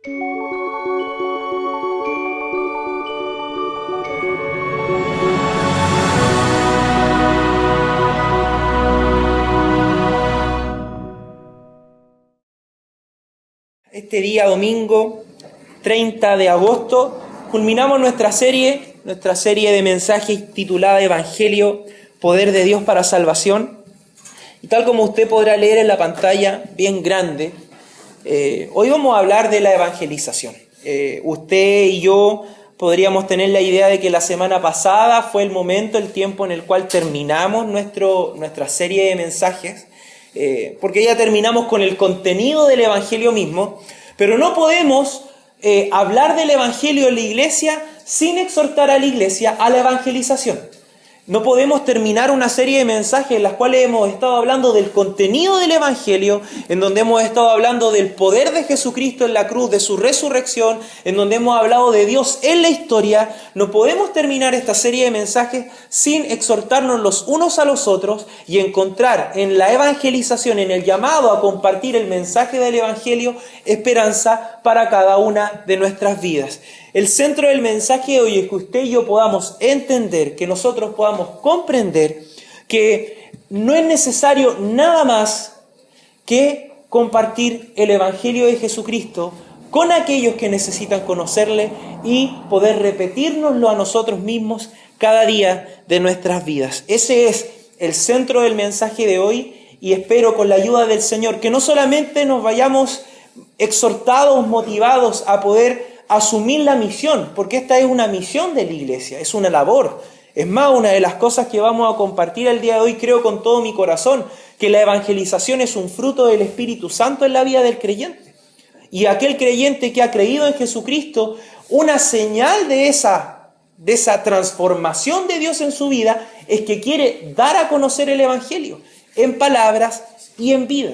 Este día domingo 30 de agosto culminamos nuestra serie de mensajes titulada Evangelio, Poder de Dios para Salvación. Y tal como usted podrá leer en la pantalla, bien grande, hoy vamos a hablar de la evangelización. Usted y yo podríamos tener la idea de que la semana pasada fue el tiempo en el cual terminamos nuestra serie de mensajes, porque ya terminamos con el contenido del Evangelio mismo, pero no podemos hablar del Evangelio en la iglesia sin exhortar a la iglesia a la evangelización. No podemos terminar una serie de mensajes en las cuales hemos estado hablando del contenido del Evangelio, en donde hemos estado hablando del poder de Jesucristo en la cruz, de su resurrección, en donde hemos hablado de Dios en la historia. No podemos terminar esta serie de mensajes sin exhortarnos los unos a los otros y encontrar en la evangelización, en el llamado a compartir el mensaje del Evangelio, esperanza para cada una de nuestras vidas. El centro del mensaje de hoy es que usted y yo podamos entender, que nosotros podamos comprender que no es necesario nada más que compartir el Evangelio de Jesucristo con aquellos que necesitan conocerle y poder repetirnoslo a nosotros mismos cada día de nuestras vidas. Ese es el centro del mensaje de hoy y espero con la ayuda del Señor que no solamente nos vayamos exhortados, motivados a poder asumir la misión, porque esta es una misión de la iglesia, es una labor. Es más, una de las cosas que vamos a compartir el día de hoy, creo con todo mi corazón, que la evangelización es un fruto del Espíritu Santo en la vida del creyente. Y aquel creyente que ha creído en Jesucristo, una señal de esa transformación de Dios en su vida es que quiere dar a conocer el Evangelio en palabras y en vida.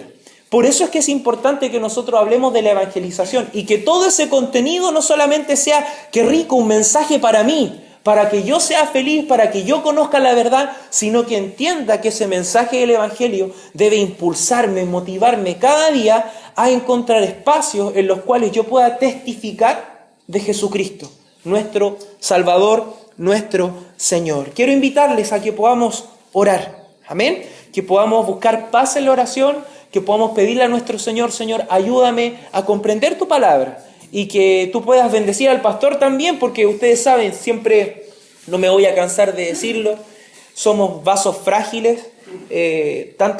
Por eso es que es importante que nosotros hablemos de la evangelización y que todo ese contenido no solamente sea, qué rico, un mensaje para mí, para que yo sea feliz, para que yo conozca la verdad, sino que entienda que ese mensaje del Evangelio debe impulsarme, motivarme cada día a encontrar espacios en los cuales yo pueda testificar de Jesucristo, nuestro Salvador, nuestro Señor. Quiero invitarles a que podamos orar, amén, que podamos buscar paz en la oración, que podamos pedirle a nuestro Señor, Señor, ayúdame a comprender tu palabra y que tú puedas bendecir al pastor también, porque ustedes saben, siempre no me voy a cansar de decirlo, somos vasos frágiles,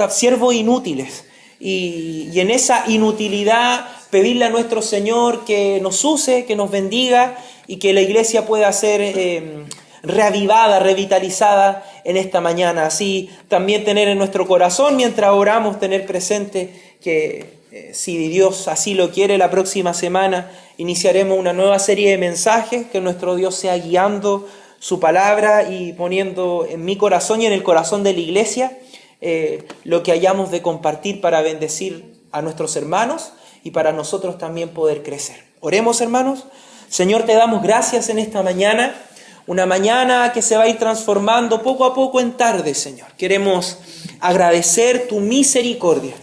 siervos inútiles, y en esa inutilidad pedirle a nuestro Señor que nos use, que nos bendiga y que la iglesia pueda ser reavivada, revitalizada en esta mañana. Así también tener en nuestro corazón, mientras oramos, tener presente que si Dios así lo quiere, la próxima semana iniciaremos una nueva serie de mensajes, que nuestro Dios sea guiando su palabra y poniendo en mi corazón y en el corazón de la iglesia lo que hayamos de compartir para bendecir a nuestros hermanos y para nosotros también poder crecer. Oremos, hermanos. Señor, te damos gracias en esta mañana. Una mañana que se va a ir transformando poco a poco en tarde, Señor. Queremos agradecer tu misericordia.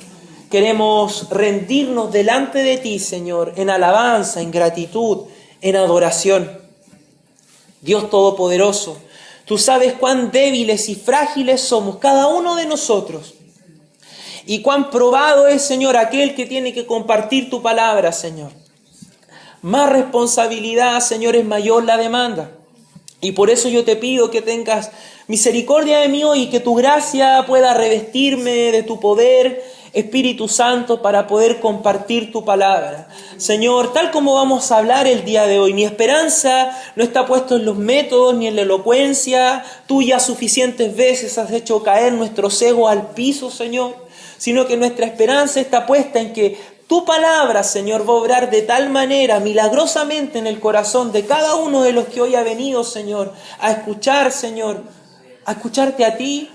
Queremos rendirnos delante de ti, Señor, en alabanza, en gratitud, en adoración. Dios Todopoderoso, tú sabes cuán débiles y frágiles somos cada uno de nosotros. Y cuán probado es, Señor, aquel que tiene que compartir tu palabra, Señor. Más responsabilidad, Señor, es mayor la demanda. Y por eso yo te pido que tengas misericordia de mí hoy y que tu gracia pueda revestirme de tu poder, Espíritu Santo, para poder compartir tu palabra. Señor, tal como vamos a hablar el día de hoy, mi esperanza no está puesta en los métodos ni en la elocuencia. Tú ya suficientes veces has hecho caer nuestros egos al piso, Señor, sino que nuestra esperanza está puesta en que tu palabra, Señor, va a obrar de tal manera, milagrosamente, en el corazón de cada uno de los que hoy ha venido, Señor, a escuchar, Señor, a escucharte a ti,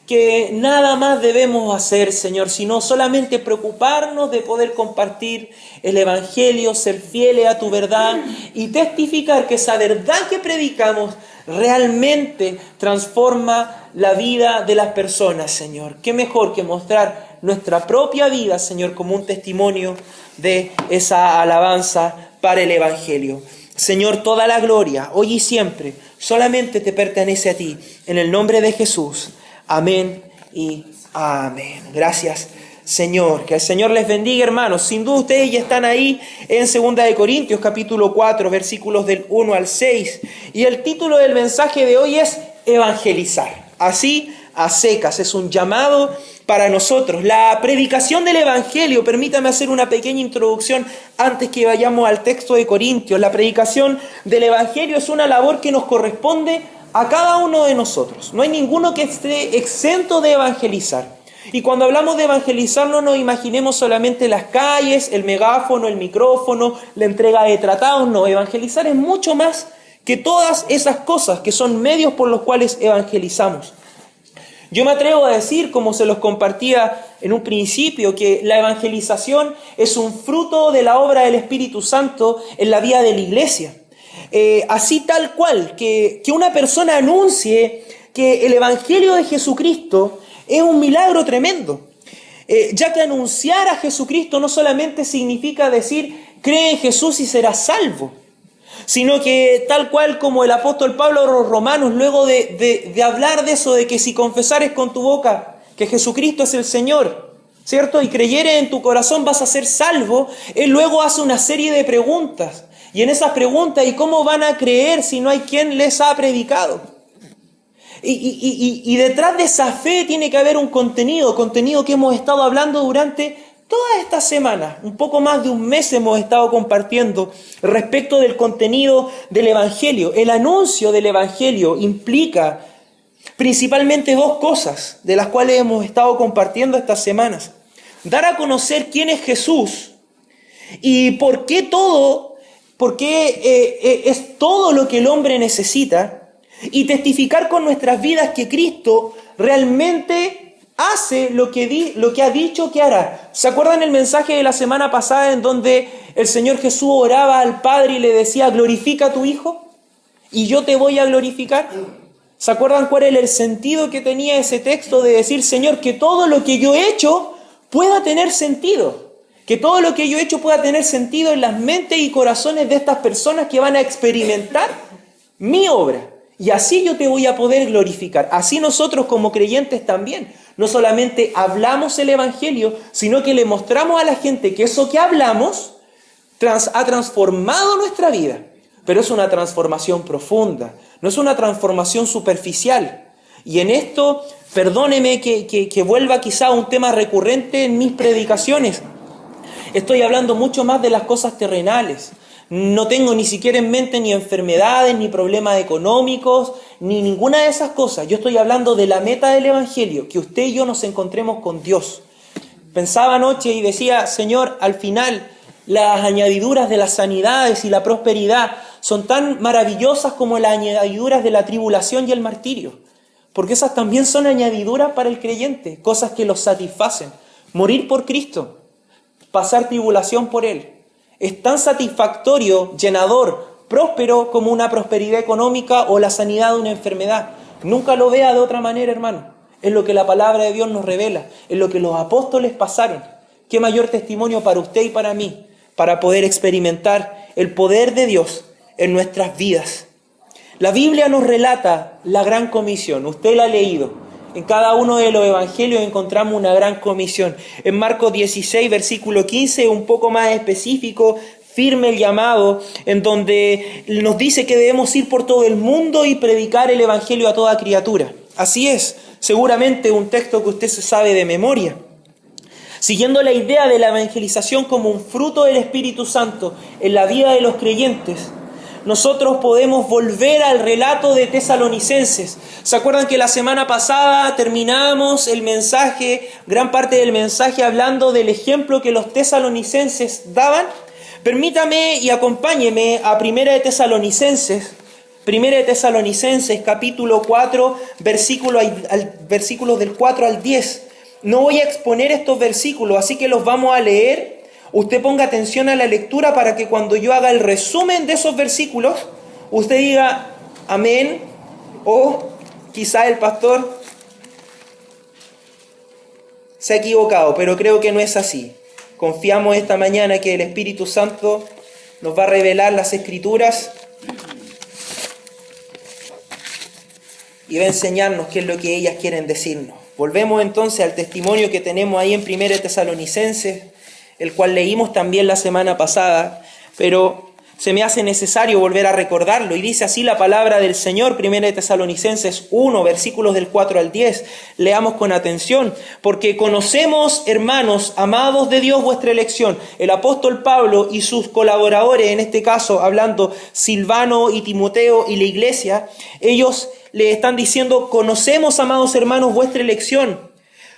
que nada más debemos hacer, Señor, sino solamente preocuparnos de poder compartir el Evangelio, ser fieles a tu verdad y testificar que esa verdad que predicamos realmente transforma la vida de las personas, Señor. Qué mejor que mostrar nuestra propia vida, Señor, como un testimonio de esa alabanza para el Evangelio. Señor, toda la gloria, hoy y siempre, solamente te pertenece a ti. En el nombre de Jesús. Amén y amén. Gracias, Señor. Que el Señor les bendiga, hermanos. Sin duda ustedes ya están ahí en 2 Corintios, capítulo 4, versículos del 1 al 6. Y el título del mensaje de hoy es Evangelizar. Así, a secas, es un llamado para nosotros. La predicación del Evangelio, permítame hacer una pequeña introducción antes que vayamos al texto de Corintios. La predicación del Evangelio es una labor que nos corresponde a cada uno de nosotros. No hay ninguno que esté exento de evangelizar. Y cuando hablamos de evangelizar, no nos imaginemos solamente las calles, el megáfono, el micrófono, la entrega de tratados. No, evangelizar es mucho más que todas esas cosas que son medios por los cuales evangelizamos. Yo me atrevo a decir, como se los compartía en un principio, que la evangelización es un fruto de la obra del Espíritu Santo en la vida de la iglesia. Así tal cual, que una persona anuncie que el Evangelio de Jesucristo es un milagro tremendo. Ya que anunciar a Jesucristo no solamente significa decir, cree en Jesús y serás salvo, sino que tal cual como el apóstol Pablo a los romanos, luego de hablar de eso, de que si confesares con tu boca que Jesucristo es el Señor, ¿cierto? Y creyeres en tu corazón vas a ser salvo, él luego hace una serie de preguntas. Y en esas preguntas, ¿y cómo van a creer si no hay quien les ha predicado? Y detrás de esa fe tiene que haber un contenido que hemos estado hablando durante todas estas semanas. Un poco más de un mes hemos estado compartiendo respecto del contenido del Evangelio. El anuncio del Evangelio implica principalmente dos cosas de las cuales hemos estado compartiendo estas semanas. Dar a conocer quién es Jesús y por qué es todo lo que el hombre necesita, y testificar con nuestras vidas que Cristo realmente hace lo que ha dicho que hará. ¿Se acuerdan el mensaje de la semana pasada en donde el Señor Jesús oraba al Padre y le decía, glorifica a tu Hijo y yo te voy a glorificar? ¿Se acuerdan cuál era el sentido que tenía ese texto de decir, Señor, que todo lo que yo he hecho pueda tener sentido? Que todo lo que yo he hecho pueda tener sentido en las mentes y corazones de estas personas que van a experimentar mi obra. Y así yo te voy a poder glorificar. Así nosotros como creyentes también. No solamente hablamos el Evangelio, sino que le mostramos a la gente que eso que hablamos ha transformado nuestra vida. Pero es una transformación profunda, no es una transformación superficial. Y en esto, perdóneme que vuelva quizá a un tema recurrente en mis predicaciones. Estoy hablando mucho más de las cosas terrenales. No tengo ni siquiera en mente ni enfermedades, ni problemas económicos, ni ninguna de esas cosas. Yo estoy hablando de la meta del Evangelio, que usted y yo nos encontremos con Dios. Pensaba anoche y decía, Señor, al final las añadiduras de las sanidades y la prosperidad son tan maravillosas como las añadiduras de la tribulación y el martirio. Porque esas también son añadiduras para el creyente, cosas que los satisfacen. Morir por Cristo, pasar tribulación por Él. Es tan satisfactorio, llenador, próspero como una prosperidad económica o la sanidad de una enfermedad. Nunca lo vea de otra manera, hermano. Es lo que la palabra de Dios nos revela, es lo que los apóstoles pasaron. Qué mayor testimonio para usted y para mí, para poder experimentar el poder de Dios en nuestras vidas. La Biblia nos relata la gran comisión, usted la ha leído. En cada uno de los evangelios encontramos una gran comisión. En Marcos 16, versículo 15, un poco más específico, firme el llamado, en donde nos dice que debemos ir por todo el mundo y predicar el evangelio a toda criatura. Así es, seguramente un texto que usted se sabe de memoria. Siguiendo la idea de la evangelización como un fruto del Espíritu Santo en la vida de los creyentes, nosotros podemos volver al relato de Tesalonicenses. ¿Se acuerdan que la semana pasada terminamos el mensaje, gran parte del mensaje, hablando del ejemplo que los tesalonicenses daban? Permítame y acompáñeme a Primera de Tesalonicenses, capítulo 4, versículos del 4 al 10. No voy a exponer estos versículos, así que los vamos a leer. Usted ponga atención a la lectura para que cuando yo haga el resumen de esos versículos, usted diga amén, o quizá el pastor se ha equivocado, pero creo que no es así. Confiamos esta mañana que el Espíritu Santo nos va a revelar las Escrituras y va a enseñarnos qué es lo que ellas quieren decirnos. Volvemos entonces al testimonio que tenemos ahí en 1 Tesalonicenses, el cual leímos también la semana pasada, pero se me hace necesario volver a recordarlo. Y dice así la palabra del Señor, 1 Tesalonicenses 1, versículos del 4 al 10. Leamos con atención. Porque conocemos, hermanos, amados de Dios, vuestra elección. El apóstol Pablo y sus colaboradores, en este caso hablando Silvano y Timoteo y la iglesia, ellos le están diciendo: conocemos, amados hermanos, vuestra elección.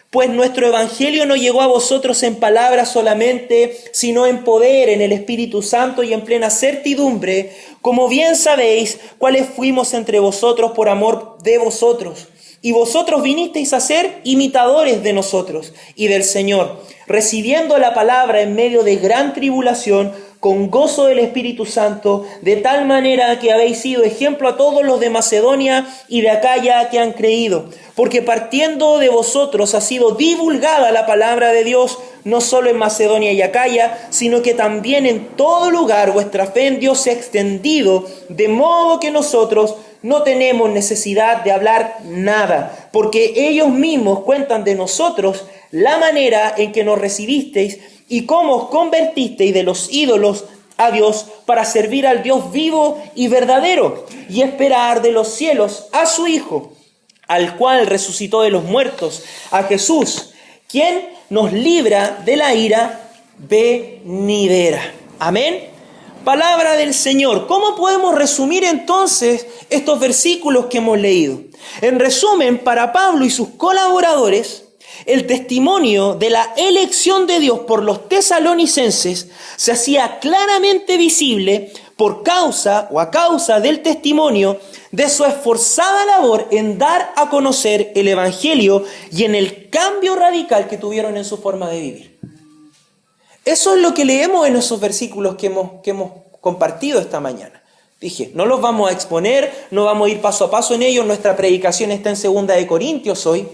Pues nuestro evangelio no llegó a vosotros en palabras solamente, sino en poder, en el Espíritu Santo y en plena certidumbre, como bien sabéis cuáles fuimos entre vosotros por amor de vosotros. Y vosotros vinisteis a ser imitadores de nosotros y del Señor, recibiendo la palabra en medio de gran tribulación, con gozo del Espíritu Santo, de tal manera que habéis sido ejemplo a todos los de Macedonia y de Acaya que han creído. Porque partiendo de vosotros ha sido divulgada la palabra de Dios, no solo en Macedonia y Acaya, sino que también en todo lugar vuestra fe en Dios se ha extendido, de modo que nosotros no tenemos necesidad de hablar nada, porque ellos mismos cuentan de nosotros la manera en que nos recibisteis y cómo os convertisteis de los ídolos a Dios para servir al Dios vivo y verdadero y esperar de los cielos a su Hijo, al cual resucitó de los muertos, a Jesús, quien nos libra de la ira venidera. Amén. Palabra del Señor. ¿Cómo podemos resumir entonces estos versículos que hemos leído? En resumen, para Pablo y sus colaboradores, el testimonio de la elección de Dios por los tesalonicenses se hacía claramente visible por causa o a causa del testimonio de su esforzada labor en dar a conocer el Evangelio y en el cambio radical que tuvieron en su forma de vivir. Eso es lo que leemos en esos versículos que hemos compartido esta mañana. Dije, no los vamos a exponer, no vamos a ir paso a paso en ellos, nuestra predicación está en 2 de Corintios hoy,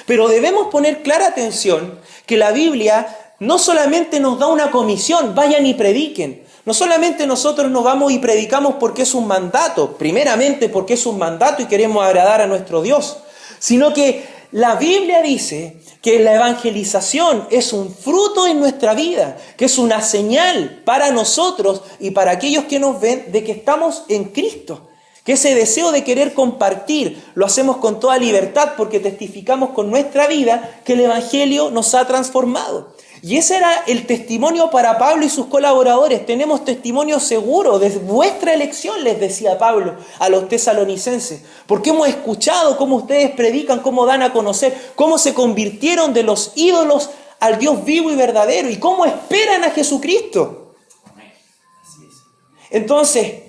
pero debemos poner clara atención que la Biblia no solamente nos da una comisión, vayan y prediquen. No solamente nosotros nos vamos y predicamos porque es un mandato, primeramente porque es un mandato y queremos agradar a nuestro Dios, sino que la Biblia dice que la evangelización es un fruto en nuestra vida, que es una señal para nosotros y para aquellos que nos ven de que estamos en Cristo. Que ese deseo de querer compartir lo hacemos con toda libertad porque testificamos con nuestra vida que el Evangelio nos ha transformado. Y ese era el testimonio para Pablo y sus colaboradores. Tenemos testimonio seguro de vuestra elección, les decía Pablo a los tesalonicenses. Porque hemos escuchado cómo ustedes predican, cómo dan a conocer, cómo se convirtieron de los ídolos al Dios vivo y verdadero y cómo esperan a Jesucristo. Entonces,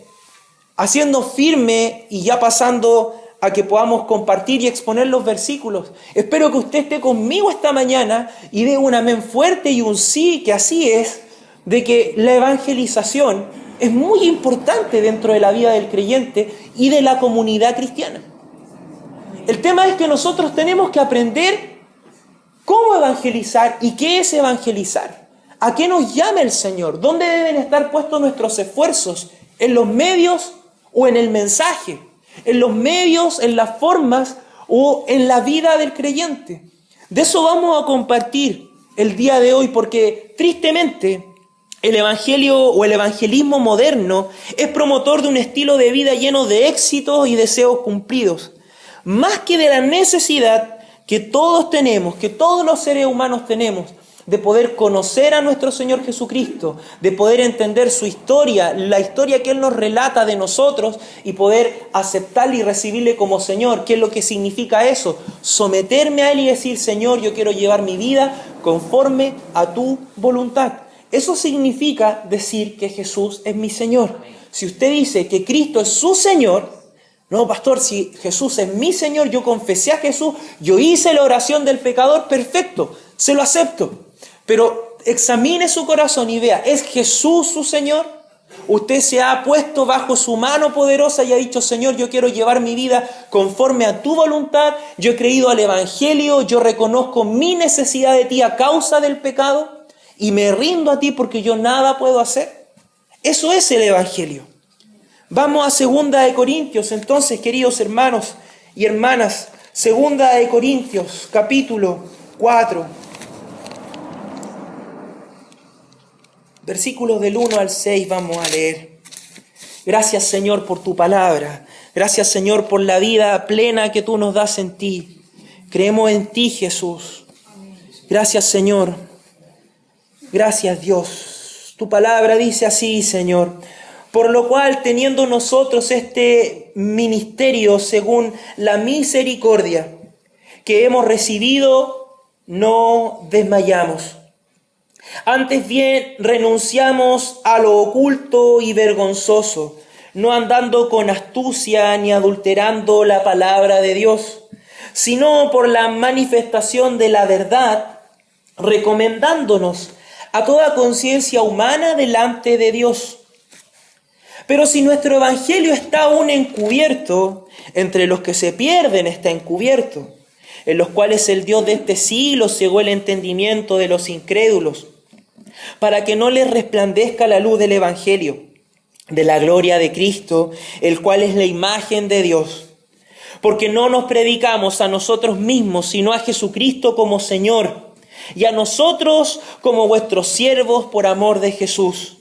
haciendo firme y ya pasando a que podamos compartir y exponer los versículos, espero que usted esté conmigo esta mañana y dé un amén fuerte y un sí, que así es, de que la evangelización es muy importante dentro de la vida del creyente y de la comunidad cristiana. El tema es que nosotros tenemos que aprender cómo evangelizar y qué es evangelizar. ¿A qué nos llama el Señor? ¿Dónde deben estar puestos nuestros esfuerzos? ¿En los medios o en el mensaje? ¿En los medios, en las formas o en la vida del creyente? De eso vamos a compartir el día de hoy, porque tristemente el evangelio o el evangelismo moderno es promotor de un estilo de vida lleno de éxitos y deseos cumplidos, más que de la necesidad que todos tenemos, que todos los seres humanos tenemos, de poder conocer a nuestro Señor Jesucristo, de poder entender su historia, la historia que Él nos relata de nosotros y poder aceptarle y recibirle como Señor. ¿Qué es lo que significa eso? Someterme a Él y decir: Señor, yo quiero llevar mi vida conforme a tu voluntad. Eso significa decir que Jesús es mi Señor. Si usted dice que Cristo es su Señor, no, pastor, si Jesús es mi Señor, yo confesé a Jesús, yo hice la oración del pecador, perfecto, se lo acepto. Pero examine su corazón y vea, ¿es Jesús su Señor? Usted se ha puesto bajo su mano poderosa y ha dicho: Señor, yo quiero llevar mi vida conforme a tu voluntad, yo he creído al Evangelio, yo reconozco mi necesidad de ti a causa del pecado y me rindo a ti porque yo nada puedo hacer. Eso es el Evangelio. Vamos a 2 entonces, queridos hermanos y hermanas. 2 capítulo 4. Versículos del 1 al 6 vamos a leer. Gracias, Señor, por tu palabra. Gracias, Señor, por la vida plena que tú nos das en ti. Creemos en ti, Jesús. Gracias, Señor. Gracias, Dios. Tu palabra dice así, Señor. Por lo cual, teniendo nosotros este ministerio según la misericordia que hemos recibido, no desmayamos. Antes bien, renunciamos a lo oculto y vergonzoso, no andando con astucia ni adulterando la palabra de Dios, sino por la manifestación de la verdad, recomendándonos a toda conciencia humana delante de Dios. Pero si nuestro evangelio está aún encubierto, entre los que se pierden está encubierto, en los cuales el Dios de este siglo cegó el entendimiento de los incrédulos, para que no les resplandezca la luz del evangelio, de la gloria de Cristo, el cual es la imagen de Dios. Porque no nos predicamos a nosotros mismos, sino a Jesucristo como Señor, y a nosotros como vuestros siervos por amor de Jesús.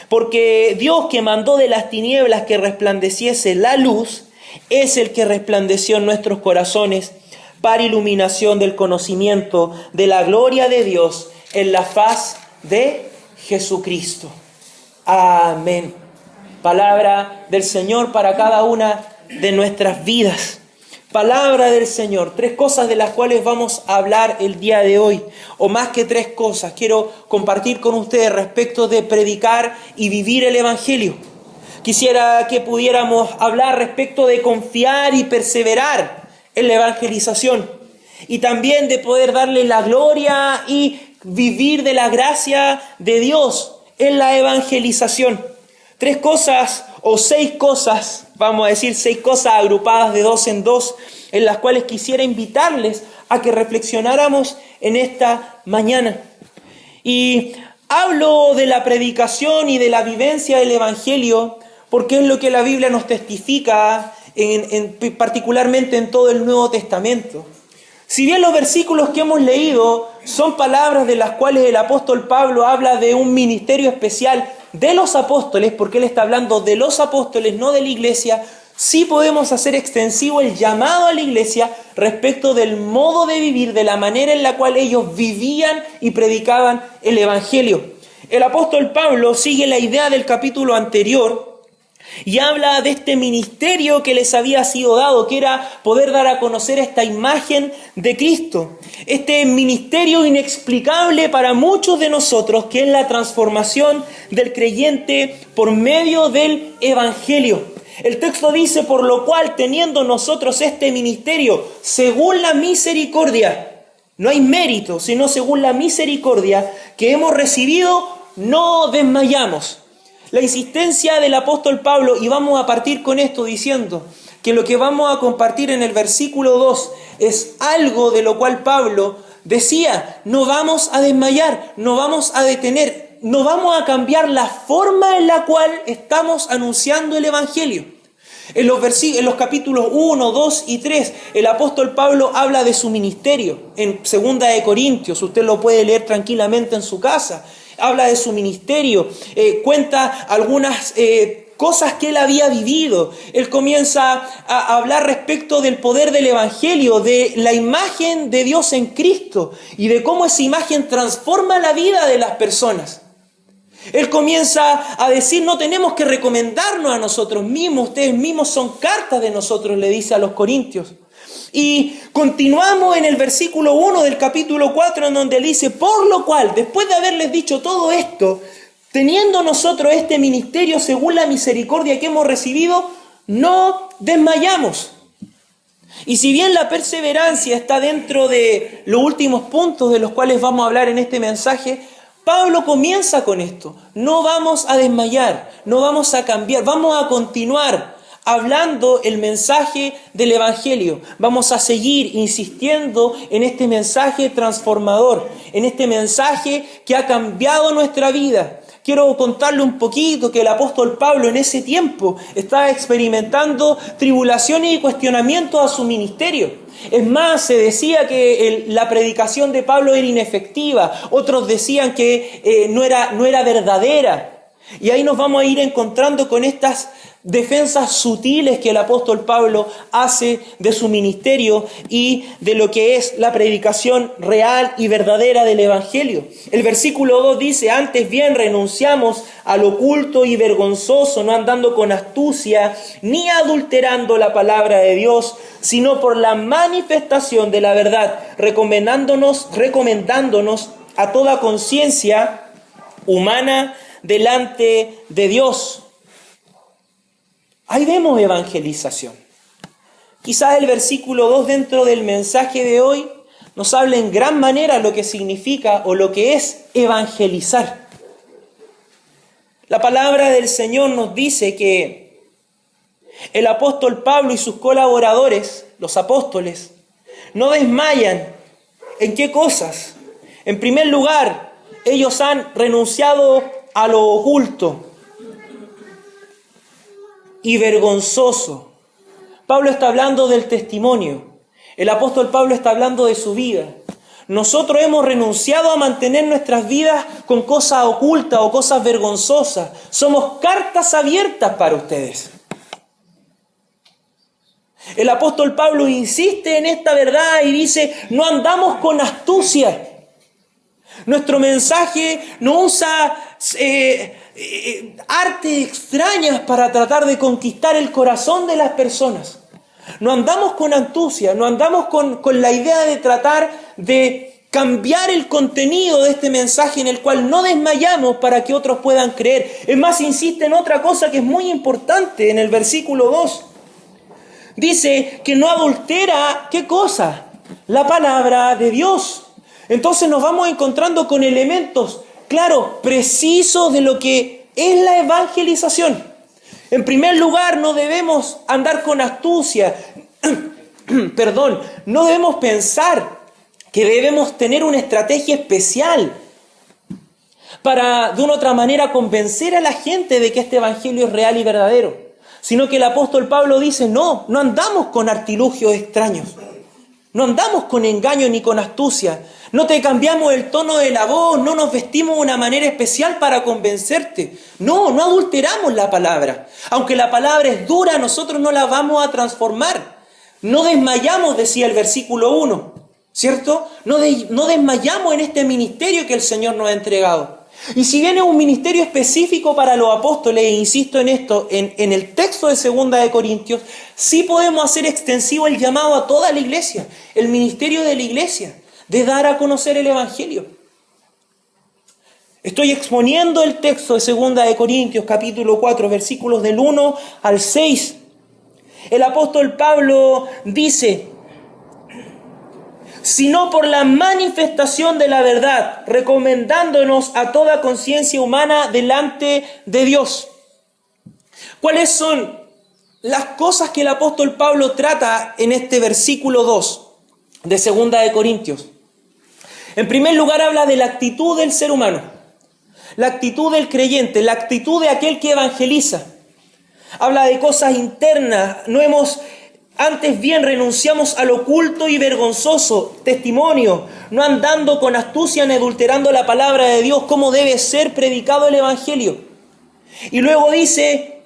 Porque Dios, que mandó de las tinieblas que resplandeciese la luz, es el que resplandeció en nuestros corazones para iluminación del conocimiento de la gloria de Dios en la faz de Jesucristo. Amén. Palabra del Señor para cada una de nuestras vidas. Palabra del Señor. 3 cosas de las cuales vamos a hablar el día de hoy. O más que 3 cosas. Quiero compartir con ustedes respecto de predicar y vivir el Evangelio. Quisiera que pudiéramos hablar respecto de confiar y perseverar en la evangelización. Y también de poder darle la gloria y vivir de la gracia de Dios en la evangelización. 3 cosas o 6 cosas, vamos a decir 6 cosas agrupadas de 2 en 2, en las cuales quisiera invitarles a que reflexionáramos en esta mañana. Y hablo de la predicación y de la vivencia del Evangelio porque es lo que la Biblia nos testifica, particularmente en todo el Nuevo Testamento. Si bien los versículos que hemos leído son palabras de las cuales el apóstol Pablo habla de un ministerio especial de los apóstoles, porque él está hablando de los apóstoles, no de la iglesia, sí podemos hacer extensivo el llamado a la iglesia respecto del modo de vivir, de la manera en la cual ellos vivían y predicaban el Evangelio. El apóstol Pablo sigue la idea del capítulo anterior y habla de este ministerio que les había sido dado, que era poder dar a conocer esta imagen de Cristo. Este ministerio inexplicable para muchos de nosotros, que es la transformación del creyente por medio del Evangelio. El texto dice, por lo cual, teniendo nosotros este ministerio, según la misericordia, no hay mérito, sino según la misericordia que hemos recibido, no desmayamos. La insistencia del apóstol Pablo, y vamos a partir con esto diciendo que lo que vamos a compartir en el versículo 2 es algo de lo cual Pablo decía, no vamos a desmayar, no vamos a detener, no vamos a cambiar la forma en la cual estamos anunciando el Evangelio. En los capítulos 1, 2 y 3, el apóstol Pablo habla de su ministerio. En 2 Corintios, usted lo puede leer tranquilamente en su casa. Habla de su ministerio, cuenta algunas cosas que él había vivido. Él comienza a hablar respecto del poder del Evangelio, de la imagen de Dios en Cristo y de cómo esa imagen transforma la vida de las personas. Él comienza a decir, no tenemos que recomendarnos a nosotros mismos, ustedes mismos son cartas de nosotros, le dice a los corintios. Y continuamos en el versículo 1 del capítulo 4, en donde dice, por lo cual, después de haberles dicho todo esto, teniendo nosotros este ministerio según la misericordia que hemos recibido, no desmayamos. Y si bien la perseverancia está dentro de los últimos puntos de los cuales vamos a hablar en este mensaje, Pablo comienza con esto. No vamos a desmayar, no vamos a cambiar, vamos a continuar hablando el mensaje del Evangelio. Vamos a seguir insistiendo en este mensaje transformador, en este mensaje que ha cambiado nuestra vida, Quiero contarle un poquito que el apóstol Pablo en ese tiempo estaba experimentando tribulaciones y cuestionamientos a su ministerio. Es más, se decía que la predicación de Pablo era inefectiva, otros decían que no era verdadera. Y ahí nos vamos a ir encontrando con estas defensas sutiles que el apóstol Pablo hace de su ministerio y de lo que es la predicación real y verdadera del Evangelio. El versículo 2 dice: antes bien renunciamos al oculto y vergonzoso, no andando con astucia ni adulterando la palabra de Dios, sino por la manifestación de la verdad, recomendándonos a toda conciencia humana delante de Dios. Ahí vemos evangelización. Quizás el versículo 2 dentro del mensaje de hoy nos habla en gran manera lo que significa o lo que es evangelizar. La palabra del Señor nos dice que el apóstol Pablo y sus colaboradores, los apóstoles, no desmayan. ¿En qué cosas? En primer lugar, ellos han renunciado a lo oculto y vergonzoso. Pablo está hablando del testimonio. El apóstol Pablo está hablando de su vida. Nosotros hemos renunciado a mantener nuestras vidas con cosas ocultas o cosas vergonzosas. Somos cartas abiertas para ustedes. El apóstol Pablo insiste en esta verdad y dice: no andamos con astucia. Nuestro mensaje no usa artes extrañas para tratar de conquistar el corazón de las personas. No andamos con astucia, no andamos con la idea de tratar de cambiar el contenido de este mensaje en el cual no desmayamos para que otros puedan creer. Es más, insiste en otra cosa que es muy importante en el versículo 2. Dice que no adultera, ¿qué cosa? La palabra de Dios. Entonces nos vamos encontrando con elementos claros, precisos de lo que es la evangelización. En primer lugar, no debemos andar con astucia. No debemos pensar que debemos tener una estrategia especial para de una u otra manera convencer a la gente de que este evangelio es real y verdadero. Sino que el apóstol Pablo dice: no andamos con artilugios extraños. No andamos con engaño ni con astucia. No te cambiamos el tono de la voz, no nos vestimos de una manera especial para convencerte. No adulteramos la palabra. Aunque la palabra es dura, nosotros no la vamos a transformar. No desmayamos, decía el versículo 1, ¿cierto? No desmayamos en este ministerio que el Señor nos ha entregado. Y si bien es un ministerio específico para los apóstoles, e insisto en esto, en el texto de 2 de Corintios, sí podemos hacer extensivo el llamado a toda la iglesia, el ministerio de la iglesia, de dar a conocer el Evangelio. Estoy exponiendo el texto de 2 de Corintios, capítulo 4, versículos del 1 al 6. El apóstol Pablo dice: sino por la manifestación de la verdad, recomendándonos a toda conciencia humana delante de Dios. ¿Cuáles son las cosas que el apóstol Pablo trata en este versículo 2 de 2 de Corintios? En primer lugar, habla de la actitud del ser humano, la actitud del creyente, la actitud de aquel que evangeliza. Habla de cosas internas. Antes bien renunciamos al oculto y vergonzoso testimonio, no andando con astucia ni adulterando la palabra de Dios, como debe ser predicado el Evangelio. Y luego dice: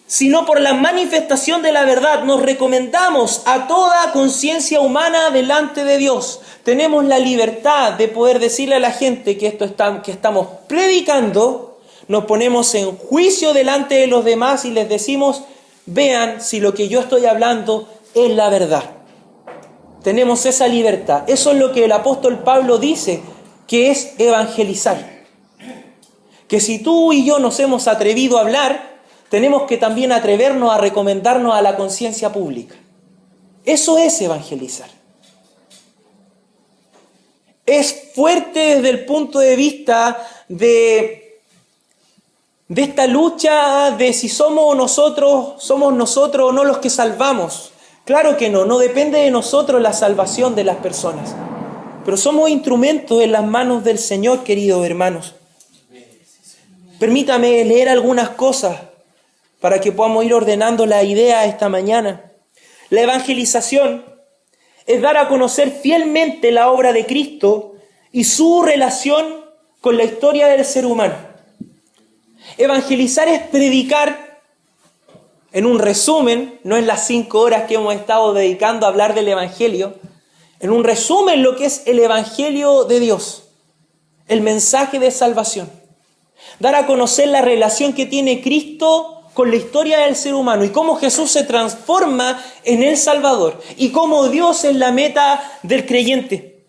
sino por la manifestación de la verdad nos recomendamos a toda conciencia humana delante de Dios. Tenemos la libertad de poder decirle a la gente que que estamos predicando, nos ponemos en juicio delante de los demás y les decimos: vean si lo que yo estoy hablando es la verdad. Tenemos esa libertad. Eso es lo que el apóstol Pablo dice que es evangelizar. Que si tú y yo nos hemos atrevido a hablar, tenemos que también atrevernos a recomendarnos a la conciencia pública. Eso es evangelizar. Es fuerte desde el punto de vista de esta lucha de si somos nosotros o no los que salvamos. Claro que no depende de nosotros la salvación de las personas. Pero somos instrumentos en las manos del Señor, queridos hermanos. Permítame leer algunas cosas para que podamos ir ordenando la idea esta mañana. La evangelización es dar a conocer fielmente la obra de Cristo y su relación con la historia del ser humano. Evangelizar es predicar, en un resumen, no en las 5 horas que hemos estado dedicando a hablar del Evangelio, en un resumen lo que es el Evangelio de Dios, el mensaje de salvación. Dar a conocer la relación que tiene Cristo con la historia del ser humano y cómo Jesús se transforma en el Salvador y cómo Dios es la meta del creyente.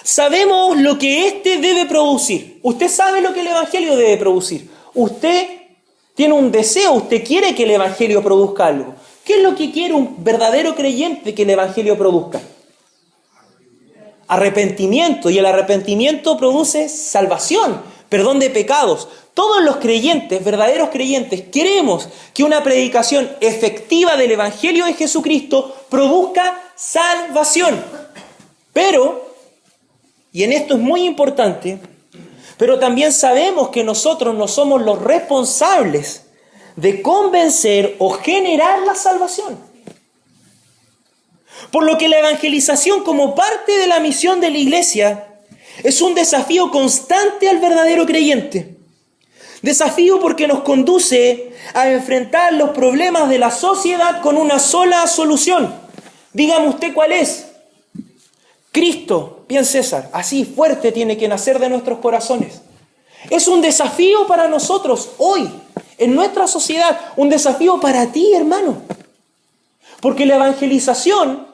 Sabemos lo que éste debe producir. Usted sabe lo que el Evangelio debe producir. Usted tiene un deseo, usted quiere que el Evangelio produzca algo. ¿Qué es lo que quiere un verdadero creyente que el Evangelio produzca? Arrepentimiento, y el arrepentimiento produce salvación, perdón de pecados. Todos los creyentes, verdaderos creyentes, queremos que una predicación efectiva del Evangelio de Jesucristo produzca salvación. Pero, y en esto es muy importante, pero también sabemos que nosotros no somos los responsables de convencer o generar la salvación. Por lo que la evangelización como parte de la misión de la iglesia es un desafío constante al verdadero creyente. Desafío porque nos conduce a enfrentar los problemas de la sociedad con una sola solución. Dígame usted cuál es. Cristo, bien César, así fuerte tiene que nacer de nuestros corazones. Es un desafío para nosotros hoy, en nuestra sociedad, un desafío para ti, hermano. Porque la evangelización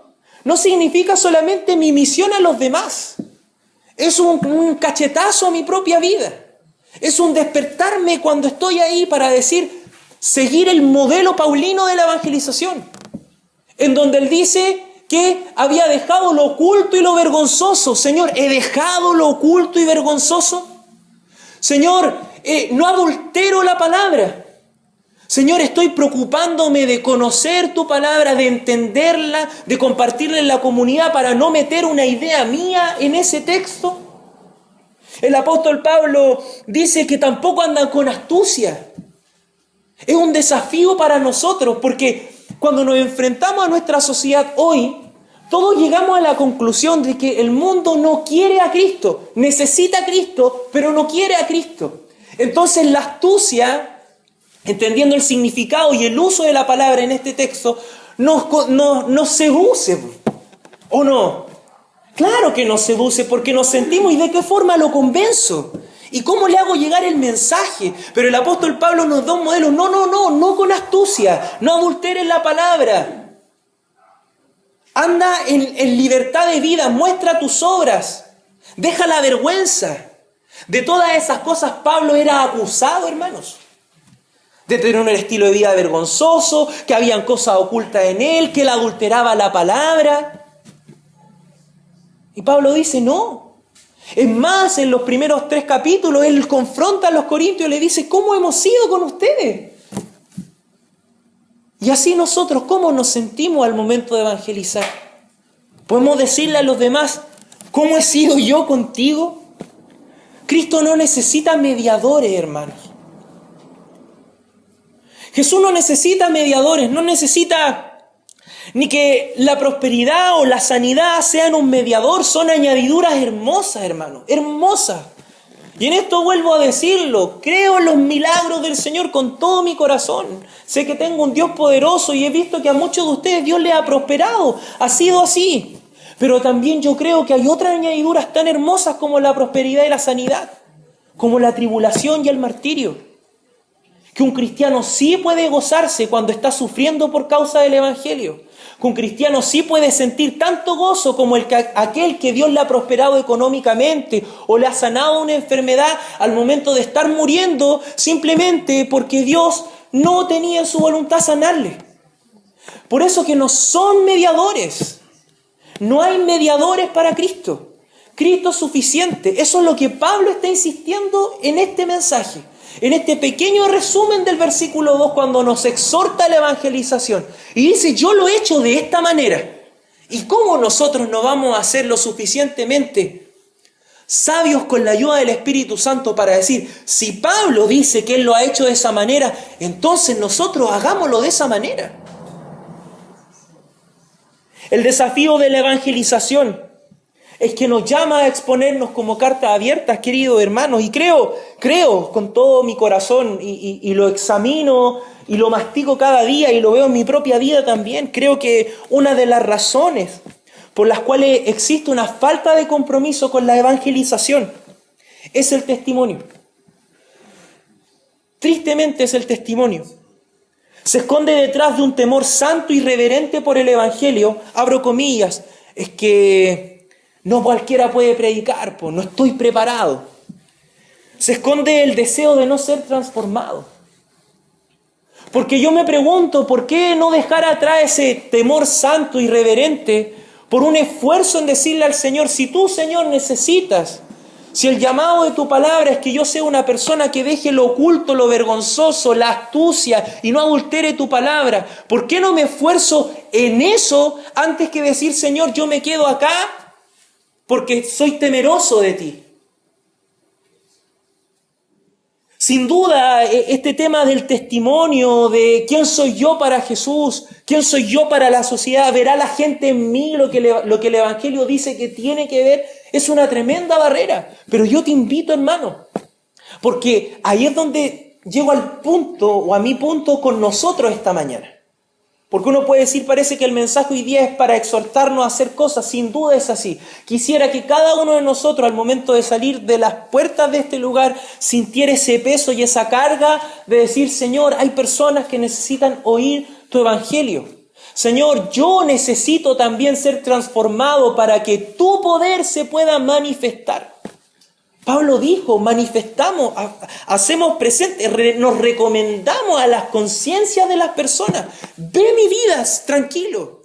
no significa solamente mi misión a los demás. Es un cachetazo a mi propia vida. Es un despertarme cuando estoy ahí para decir, seguir el modelo paulino de la evangelización, en donde él dice que había dejado lo oculto y lo vergonzoso. Señor, ¿he dejado lo oculto y vergonzoso? Señor, no adultero la palabra. Señor, estoy preocupándome de conocer tu palabra, de entenderla, de compartirla en la comunidad para no meter una idea mía en ese texto. El apóstol Pablo dice que tampoco andan con astucia. Es un desafío para nosotros porque cuando nos enfrentamos a nuestra sociedad hoy, todos llegamos a la conclusión de que el mundo no quiere a Cristo, necesita a Cristo, pero no quiere a Cristo. Entonces la astucia, entendiendo el significado y el uso de la palabra en este texto, nos seduce, ¿o no? Claro que nos seduce porque nos sentimos, ¿y de qué forma lo convenzo? ¿Y cómo le hago llegar el mensaje? Pero el apóstol Pablo nos da un modelo. No con astucia, no adulteres la palabra. Anda en libertad de vida, muestra tus obras, deja la vergüenza. De todas esas cosas Pablo era acusado, hermanos. De tener un estilo de vida vergonzoso, que habían cosas ocultas en él, que él adulteraba la palabra. Y Pablo dice, no. Es más, en los primeros 3 capítulos, él confronta a los corintios y le dice, ¿cómo hemos sido con ustedes? Y así nosotros, ¿cómo nos sentimos al momento de evangelizar? ¿Podemos decirle a los demás, ¿cómo he sido yo contigo? Cristo no necesita mediadores, hermanos. Jesús no necesita mediadores, no necesita ni que la prosperidad o la sanidad sean un mediador, son añadiduras hermosas, hermano, hermosas. Y en esto vuelvo a decirlo, creo en los milagros del Señor con todo mi corazón. Sé que tengo un Dios poderoso y he visto que a muchos de ustedes Dios les ha prosperado, ha sido así. Pero también yo creo que hay otras añadiduras tan hermosas como la prosperidad y la sanidad, como la tribulación y el martirio. Que un cristiano sí puede gozarse cuando está sufriendo por causa del Evangelio. Que un cristiano sí puede sentir tanto gozo como aquel que Dios le ha prosperado económicamente o le ha sanado una enfermedad al momento de estar muriendo simplemente porque Dios no tenía en su voluntad sanarle. Por eso que no son mediadores. No hay mediadores para Cristo. Cristo es suficiente. Eso es lo que Pablo está insistiendo en este mensaje. En este pequeño resumen del versículo 2 cuando nos exhorta a la evangelización. Y dice, yo lo he hecho de esta manera. ¿Y cómo nosotros no vamos a hacerlo suficientemente sabios con la ayuda del Espíritu Santo para decir, si Pablo dice que él lo ha hecho de esa manera, entonces nosotros hagámoslo de esa manera. El desafío de la evangelización es que nos llama a exponernos como cartas abiertas, queridos hermanos, y creo con todo mi corazón y lo examino y lo mastico cada día y lo veo en mi propia vida también. Creo que una de las razones por las cuales existe una falta de compromiso con la evangelización es el testimonio. Tristemente es el testimonio. Se esconde detrás de un temor santo y reverente por el evangelio, abro comillas, es que no cualquiera puede predicar, no estoy preparado. Se esconde el deseo de no ser transformado. Porque yo me pregunto, ¿por qué no dejar atrás ese temor santo y reverente por un esfuerzo en decirle al Señor, si tú, Señor, necesitas, si el llamado de tu palabra es que yo sea una persona que deje lo oculto, lo vergonzoso, la astucia y no adultere tu palabra, ¿por qué no me esfuerzo en eso antes que decir, Señor, yo me quedo acá porque soy temeroso de ti? Sin duda, este tema del testimonio, de quién soy yo para Jesús, quién soy yo para la sociedad, verá la gente en mí lo que el Evangelio dice que tiene que ver, es una tremenda barrera. Pero yo te invito, hermano, porque ahí es donde llego al punto, o a mi punto con nosotros esta mañana. Porque uno puede decir, parece que el mensaje hoy día es para exhortarnos a hacer cosas. Sin duda es así. Quisiera que cada uno de nosotros, al momento de salir de las puertas de este lugar, sintiera ese peso y esa carga de decir, Señor, hay personas que necesitan oír tu evangelio. Señor, yo necesito también ser transformado para que tu poder se pueda manifestar. Pablo dijo, manifestamos, hacemos presente, nos recomendamos a las conciencias de las personas. Ve mi vida tranquilo.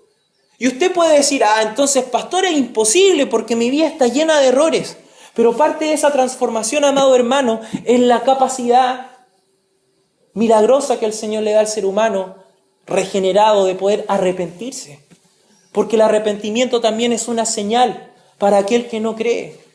Y usted puede decir, entonces pastor, es imposible porque mi vida está llena de errores. Pero parte de esa transformación, amado hermano, es la capacidad milagrosa que el Señor le da al ser humano regenerado de poder arrepentirse. Porque el arrepentimiento también es una señal para aquel que no cree.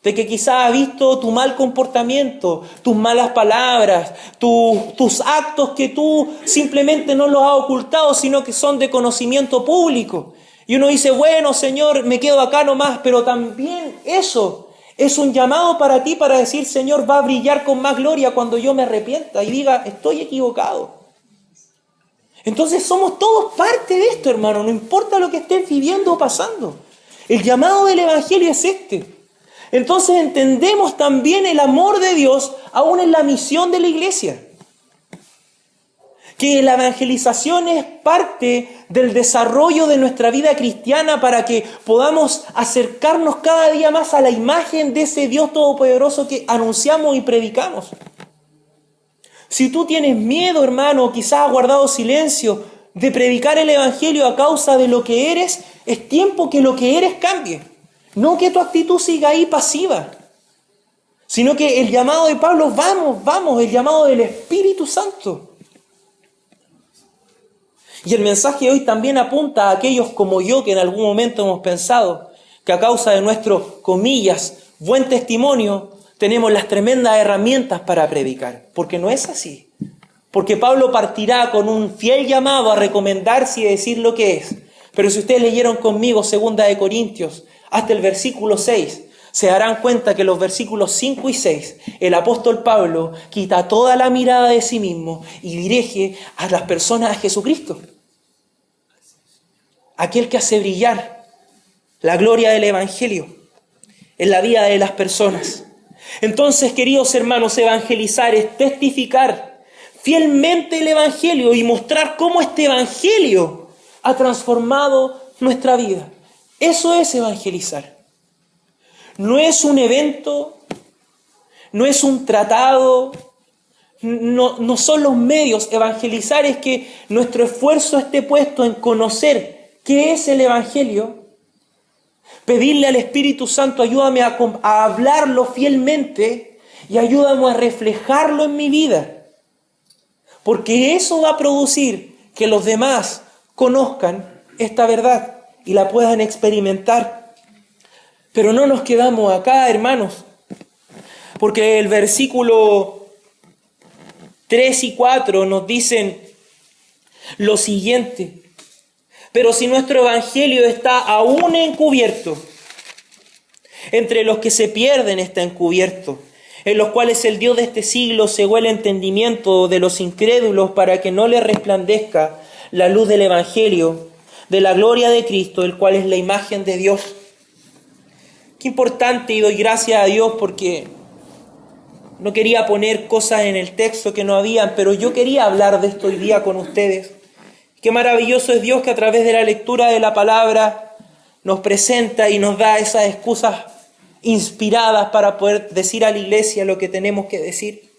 De que quizás ha visto tu mal comportamiento, tus malas palabras, tus actos que tú simplemente no los has ocultado, sino que son de conocimiento público. Y uno dice, bueno, Señor, me quedo acá nomás, pero también eso es un llamado para ti para decir, Señor, va a brillar con más gloria cuando yo me arrepienta y diga, estoy equivocado. Entonces somos todos parte de esto, hermano, no importa lo que estés viviendo o pasando. El llamado del Evangelio es este. Entonces entendemos también el amor de Dios aún en la misión de la iglesia. Que la evangelización es parte del desarrollo de nuestra vida cristiana para que podamos acercarnos cada día más a la imagen de ese Dios todopoderoso que anunciamos y predicamos. Si tú tienes miedo, hermano, o quizás has guardado silencio de predicar el evangelio a causa de lo que eres, es tiempo que lo que eres cambie. No que tu actitud siga ahí pasiva, sino que el llamado de Pablo, vamos, el llamado del Espíritu Santo. Y el mensaje hoy también apunta a aquellos como yo que en algún momento hemos pensado que a causa de nuestro, comillas, buen testimonio, tenemos las tremendas herramientas para predicar. Porque no es así. Porque Pablo partirá con un fiel llamado a recomendarse y decir lo que es. Pero si ustedes leyeron conmigo 2 de Corintios, hasta el versículo 6, se darán cuenta que los versículos 5 y 6, el apóstol Pablo quita toda la mirada de sí mismo y dirige a las personas a Jesucristo. Aquel que hace brillar la gloria del Evangelio en la vida de las personas. Entonces, queridos hermanos, evangelizar es testificar fielmente el Evangelio y mostrar cómo este Evangelio ha transformado nuestra vida. Eso es evangelizar. No es un evento, no es un tratado, no son los medios. Evangelizar es que nuestro esfuerzo esté puesto en conocer qué es el Evangelio, pedirle al Espíritu Santo, ayúdame a hablarlo fielmente y ayúdame a reflejarlo en mi vida. Porque eso va a producir que los demás conozcan esta verdad y la puedan experimentar. Pero no nos quedamos acá, hermanos, porque el versículo 3 y 4 nos dicen lo siguiente: pero si nuestro evangelio está aún encubierto, entre los que se pierden está encubierto, en los cuales el Dios de este siglo cegó el entendimiento de los incrédulos para que no les resplandezca la luz del evangelio, de la gloria de Cristo, el cual es la imagen de Dios. Qué importante, y doy gracias a Dios porque no quería poner cosas en el texto que no habían, pero yo quería hablar de esto hoy día con ustedes. Qué maravilloso es Dios que a través de la lectura de la palabra nos presenta y nos da esas excusas inspiradas para poder decir a la iglesia lo que tenemos que decir.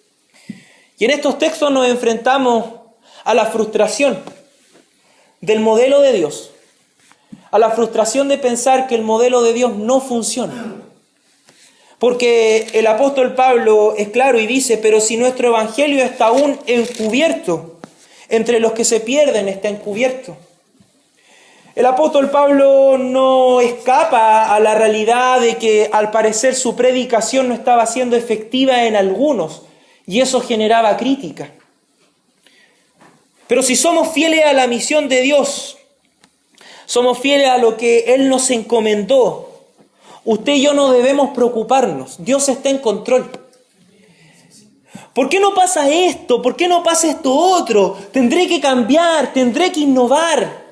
Y en estos textos nos enfrentamos a la frustración del modelo de Dios, a la frustración de pensar que el modelo de Dios no funciona. Porque el apóstol Pablo es claro y dice: pero si nuestro evangelio está aún encubierto, entre los que se pierden está encubierto. El apóstol Pablo no escapa a la realidad de que al parecer su predicación no estaba siendo efectiva en algunos, y eso generaba crítica. Pero si somos fieles a la misión de Dios, somos fieles a lo que Él nos encomendó, usted y yo no debemos preocuparnos. Dios está en control. ¿Por qué no pasa esto? ¿Por qué no pasa esto otro? Tendré que cambiar, tendré que innovar,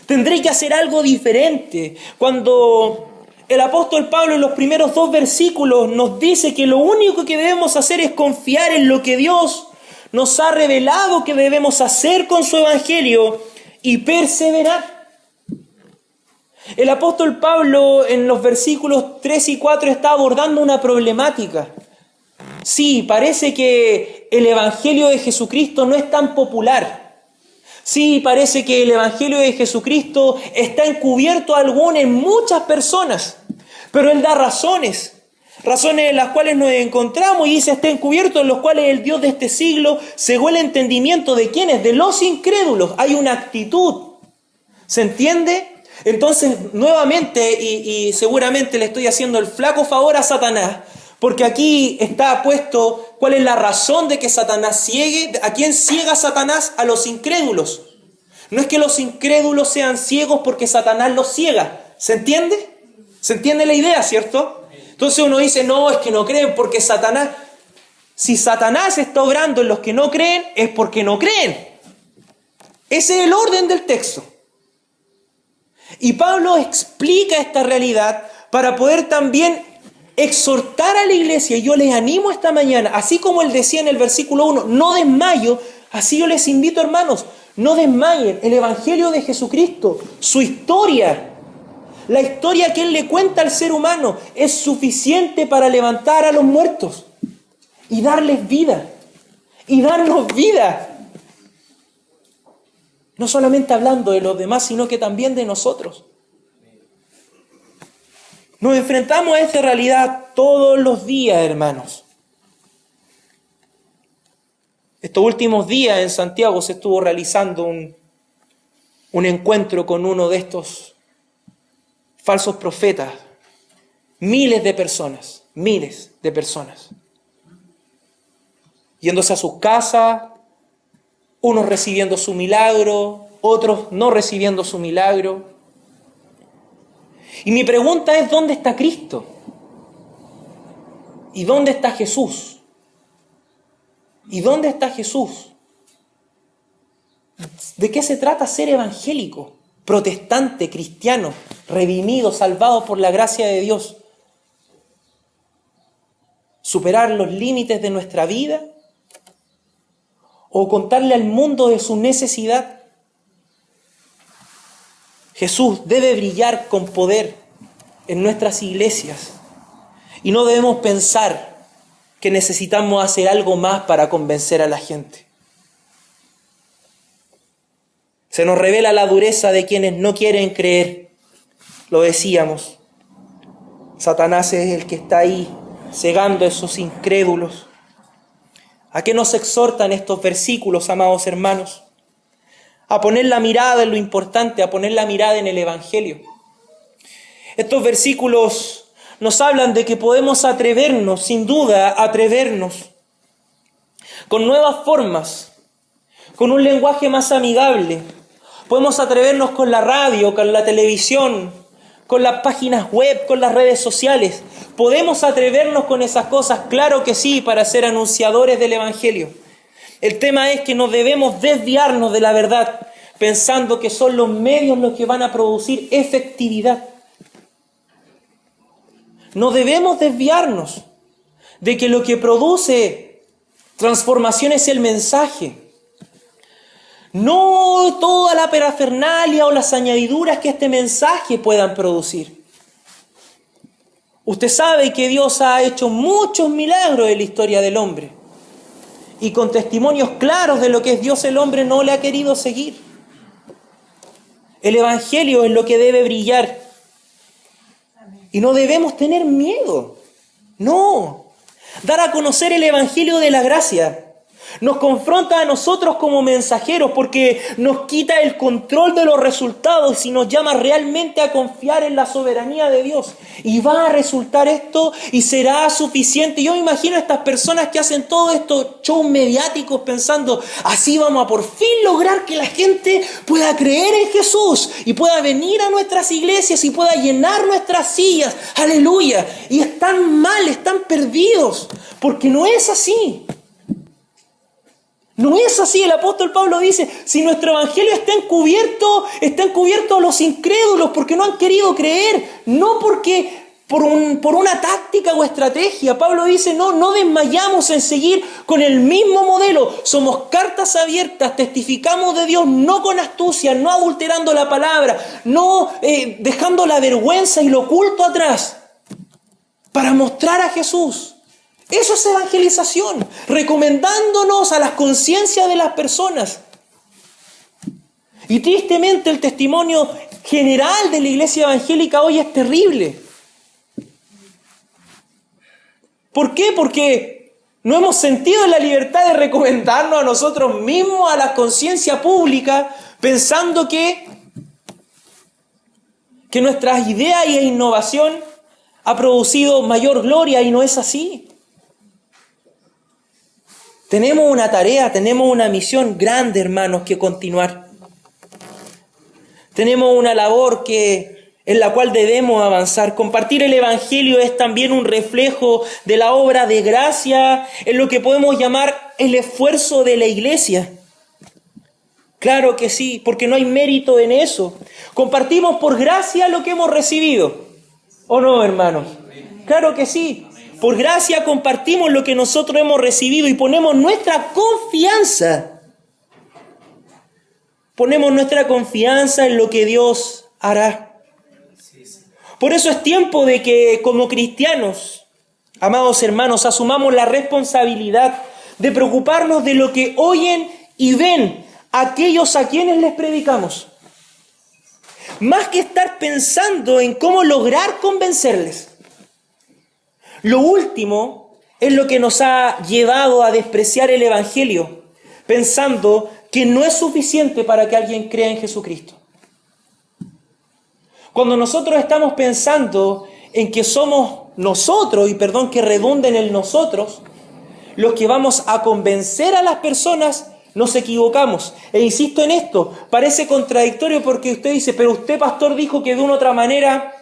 tendré que hacer algo diferente. Cuando el apóstol Pablo en los primeros 2 versículos nos dice que lo único que debemos hacer es confiar en lo que Dios nos ha revelado que debemos hacer con su evangelio y perseverar. El apóstol Pablo en los versículos 3 y 4 está abordando una problemática. Sí, parece que el evangelio de Jesucristo no es tan popular. Sí, parece que el evangelio de Jesucristo está encubierto aún en muchas personas. Pero Él da razones en las cuales nos encontramos y dice: está encubierto, en los cuales el Dios de este siglo cegó el entendimiento de ¿quiénes? De los incrédulos. Hay una actitud. ¿Se entiende? Entonces, nuevamente, y seguramente le estoy haciendo el flaco favor a Satanás, porque aquí está puesto cuál es la razón de que Satanás ciegue. ¿A quién ciega Satanás? A los incrédulos. No es que los incrédulos sean ciegos porque Satanás los ciega. ¿Se entiende? ¿Se entiende la idea, cierto? Entonces uno dice: no, es que no creen porque Satanás... Si Satanás está obrando en los que no creen, es porque no creen. Ese es el orden del texto. Y Pablo explica esta realidad para poder también exhortar a la iglesia. Y yo les animo esta mañana, así como él decía en el versículo 1, no desmayo, así yo les invito, hermanos, no desmayen. El evangelio de Jesucristo, su historia, la historia que Él le cuenta al ser humano, es suficiente para levantar a los muertos y darles vida, y darnos vida. No solamente hablando de los demás, sino que también de nosotros. Nos enfrentamos a esta realidad todos los días, hermanos. Estos últimos días en Santiago se estuvo realizando un encuentro con uno de estos falsos profetas. Miles de personas, yéndose a sus casas, unos recibiendo su milagro, otros no recibiendo su milagro. Y mi pregunta es: ¿dónde está Cristo? ¿Y dónde está Jesús? ¿Y dónde está Jesús? ¿De qué se trata ser evangélico, protestante, cristiano, redimido, salvado por la gracia de Dios? ¿Superar los límites de nuestra vida? ¿O contarle al mundo de su necesidad? Jesús debe brillar con poder en nuestras iglesias. Y no debemos pensar que necesitamos hacer algo más para convencer a la gente. Se nos revela la dureza de quienes no quieren creer. Lo decíamos. Satanás es el que está ahí cegando a esos incrédulos. ¿A qué nos exhortan estos versículos, amados hermanos? A poner la mirada en lo importante, a poner la mirada en el Evangelio. Estos versículos nos hablan de que podemos atrevernos, sin duda, atrevernos con nuevas formas, con un lenguaje más amigable. Podemos atrevernos con la radio, con la televisión, con las páginas web, con las redes sociales. ¿Podemos atrevernos con esas cosas? Claro que sí, para ser anunciadores del Evangelio. El tema es que no debemos desviarnos de la verdad, pensando que son los medios los que van a producir efectividad. No debemos desviarnos de que lo que produce transformación es el mensaje. No toda la parafernalia o las añadiduras que este mensaje puedan producir. Usted sabe que Dios ha hecho muchos milagros en la historia del hombre. Y con testimonios claros de lo que es Dios, el hombre no le ha querido seguir. El Evangelio es lo que debe brillar. Y no debemos tener miedo. No. Dar a conocer el Evangelio de la gracia nos confronta a nosotros como mensajeros porque nos quita el control de los resultados y nos llama realmente a confiar en la soberanía de Dios. Y va a resultar esto y será suficiente. Yo me imagino a estas personas que hacen todos estos shows mediáticos pensando, así vamos a por fin lograr que la gente pueda creer en Jesús y pueda venir a nuestras iglesias y pueda llenar nuestras sillas. ¡Aleluya! Y están mal, están perdidos, porque no es así. No es así. El apóstol Pablo dice, si nuestro evangelio está encubierto a los incrédulos porque no han querido creer, no porque por una táctica o estrategia. Pablo dice, no desmayamos en seguir con el mismo modelo. Somos cartas abiertas, testificamos de Dios, no con astucia, no adulterando la palabra, no dejando la vergüenza y lo oculto atrás, para mostrar a Jesús. Eso es evangelización, recomendándonos a las conciencias de las personas. Y tristemente el testimonio general de la iglesia evangélica hoy es terrible. ¿Por qué? Porque no hemos sentido la libertad de recomendarnos a nosotros mismos, a la conciencia pública, pensando que nuestras ideas y innovación ha producido mayor gloria, y no es así. Tenemos una tarea, tenemos una misión grande, hermanos, que continuar. Tenemos una labor en la cual debemos avanzar. Compartir el Evangelio es también un reflejo de la obra de gracia, en lo que podemos llamar el esfuerzo de la iglesia. Claro que sí, porque no hay mérito en eso. Compartimos por gracia lo que hemos recibido. ¿O no, hermanos? Claro que sí. Por gracia compartimos lo que nosotros hemos recibido y ponemos nuestra confianza. Ponemos nuestra confianza en lo que Dios hará. Por eso es tiempo de que como cristianos, amados hermanos, asumamos la responsabilidad de preocuparnos de lo que oyen y ven aquellos a quienes les predicamos. Más que estar pensando en cómo lograr convencerles. Lo último es lo que nos ha llevado a despreciar el Evangelio, pensando que no es suficiente para que alguien crea en Jesucristo. Cuando nosotros estamos pensando en que somos nosotros, y perdón que redunde en el nosotros, los que vamos a convencer a las personas, nos equivocamos. E insisto en esto, parece contradictorio porque usted dice, pero usted, pastor, dijo que de una u otra manera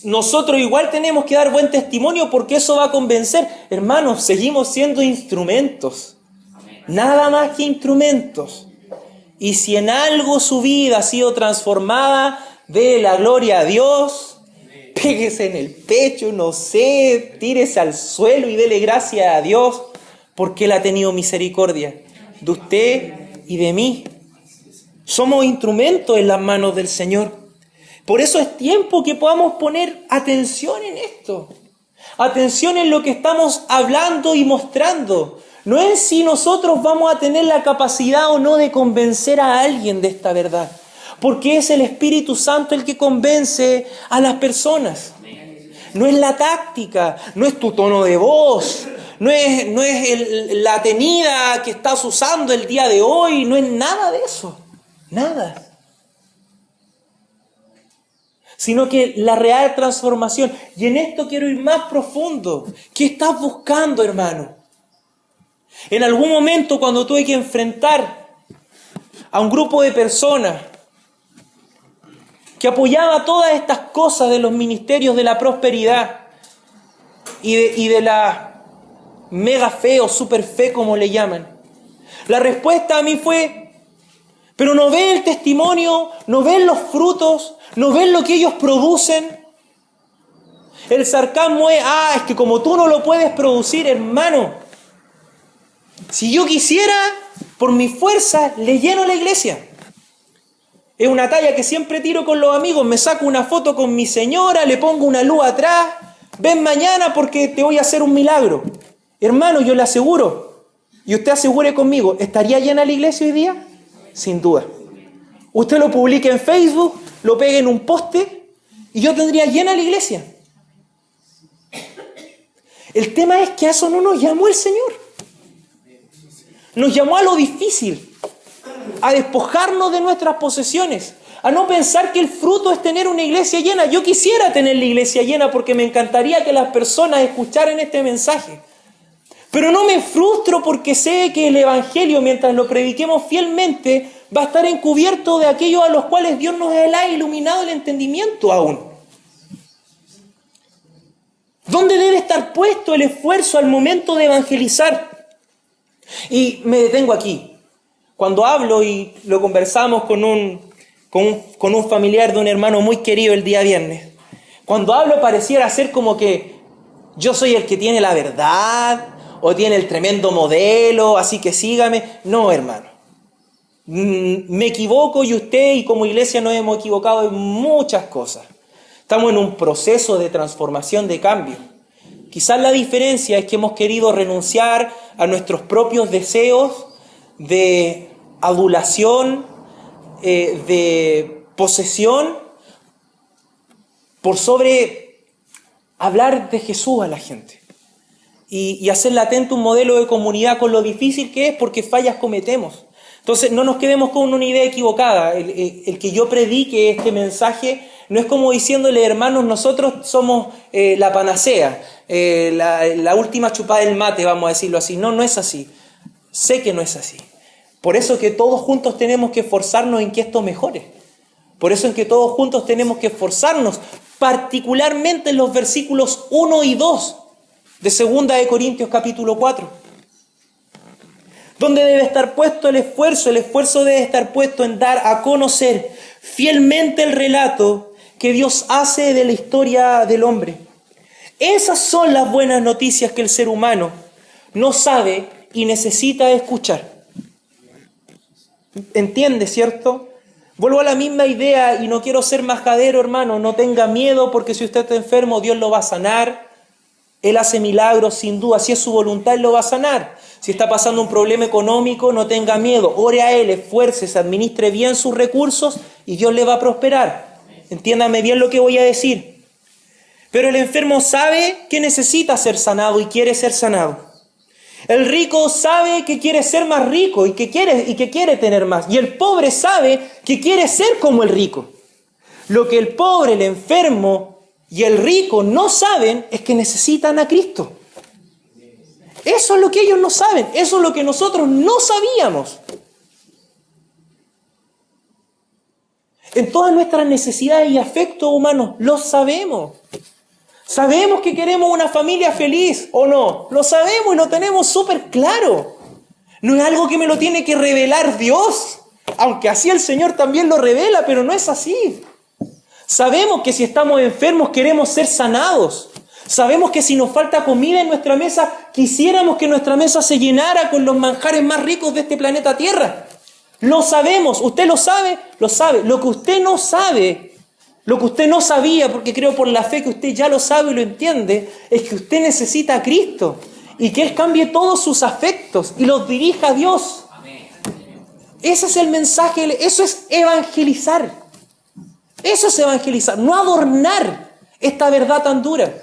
nosotros igual tenemos que dar buen testimonio porque eso va a convencer. Hermanos, seguimos siendo instrumentos. Nada más que instrumentos. Y si en algo su vida ha sido transformada, dé la gloria a Dios, péguese en el pecho, no sé, tírese al suelo y dele gracias a Dios porque Él ha tenido misericordia de usted y de mí. Somos instrumentos en las manos del Señor. Por eso es tiempo que podamos poner atención en esto. Atención en lo que estamos hablando y mostrando. No es si nosotros vamos a tener la capacidad o no de convencer a alguien de esta verdad. Porque es el Espíritu Santo el que convence a las personas. No es la táctica, no es tu tono de voz, no es la tenida que estás usando el día de hoy, no es nada de eso. Nada. sino que la real transformación. Y en esto quiero ir más profundo. ¿Qué estás buscando, hermano? En algún momento, cuando tuve que enfrentar a un grupo de personas que apoyaba todas estas cosas de los ministerios de la prosperidad y de la mega fe o super fe, como le llaman, la respuesta a mí fue: pero no ven el testimonio, no ven los frutos, no ven lo que ellos producen. El sarcasmo es: es que como tú no lo puedes producir, hermano, si yo quisiera, por mi fuerza, le lleno la iglesia. Es una talla que siempre tiro con los amigos. Me saco una foto con mi señora, le pongo una luz atrás. Ven mañana porque te voy a hacer un milagro. Hermano, yo le aseguro, y usted asegure conmigo, ¿estaría llena la iglesia hoy día? Sin duda. Usted lo publica en Facebook, lo pega en un poste, y yo tendría llena la iglesia. El tema es que a eso no nos llamó el Señor. Nos llamó a lo difícil, a despojarnos de nuestras posesiones, a no pensar que el fruto es tener una iglesia llena. Yo quisiera tener la iglesia llena porque me encantaría que las personas escucharan este mensaje. Pero no me frustro porque sé que el Evangelio, mientras lo prediquemos fielmente, va a estar encubierto de aquellos a los cuales Dios nos ha iluminado el entendimiento aún. ¿Dónde debe estar puesto el esfuerzo al momento de evangelizar? Y me detengo aquí. Cuando hablo, y lo conversamos con un familiar de un hermano muy querido el día viernes, cuando hablo pareciera ser como que yo soy el que tiene la verdad o tiene el tremendo modelo, así que sígame. No, hermano. Me equivoco, y usted y como iglesia nos hemos equivocado en muchas cosas. Estamos en un proceso de transformación, de cambio. Quizás la diferencia es que hemos querido renunciar a nuestros propios deseos de adulación, de posesión, por sobre hablar de Jesús a la gente. Y hacer latente un modelo de comunidad con lo difícil que es, porque fallas cometemos. Entonces no nos quedemos con una idea equivocada. El que yo predique este mensaje no es como diciéndole: hermanos, nosotros somos la panacea, la última chupada del mate, vamos a decirlo así. No, no es así. Sé que no es así. Por eso que todos juntos tenemos que esforzarnos en que esto mejore. Por eso en que todos juntos tenemos que esforzarnos, particularmente en los versículos 1 y 2 de 2 de Corintios capítulo 4. ¿Dónde debe estar puesto el esfuerzo? El esfuerzo debe estar puesto en dar a conocer fielmente el relato que Dios hace de la historia del hombre. Esas son las buenas noticias que el ser humano no sabe y necesita escuchar. ¿Entiende, cierto? Vuelvo a la misma idea y no quiero ser majadero, hermano. No tenga miedo, porque si usted está enfermo, Dios lo va a sanar. Él hace milagros sin duda. Si es su voluntad, Él lo va a sanar. Si está pasando un problema económico, no tenga miedo. Ore a Él, esfuércese, administre bien sus recursos y Dios le va a prosperar. Entiéndame bien lo que voy a decir. Pero el enfermo sabe que necesita ser sanado y quiere ser sanado. El rico sabe que quiere ser más rico y que quiere tener más. Y el pobre sabe que quiere ser como el rico. Lo que el pobre, el enfermo y el rico no saben es que necesitan a Cristo. Eso es lo que ellos no saben. Eso es lo que nosotros no sabíamos. En todas nuestras necesidades y afectos humanos, lo sabemos. Sabemos que queremos una familia feliz, ¿o no? Lo sabemos y lo tenemos súper claro. No es algo que me lo tiene que revelar Dios, aunque así el Señor también lo revela, pero no es así. Sabemos que si estamos enfermos queremos ser sanados. Sabemos que si nos falta comida en nuestra mesa, quisiéramos que nuestra mesa se llenara con los manjares más ricos de este planeta Tierra. Lo sabemos, usted lo sabe, lo sabe. Lo que usted no sabe, lo que usted no sabía, porque creo por la fe que usted ya lo sabe y lo entiende, es que usted necesita a Cristo y que Él cambie todos sus afectos y los dirija a Dios. Ese es el mensaje, eso es evangelizar. Eso es evangelizar, no adornar esta verdad tan dura.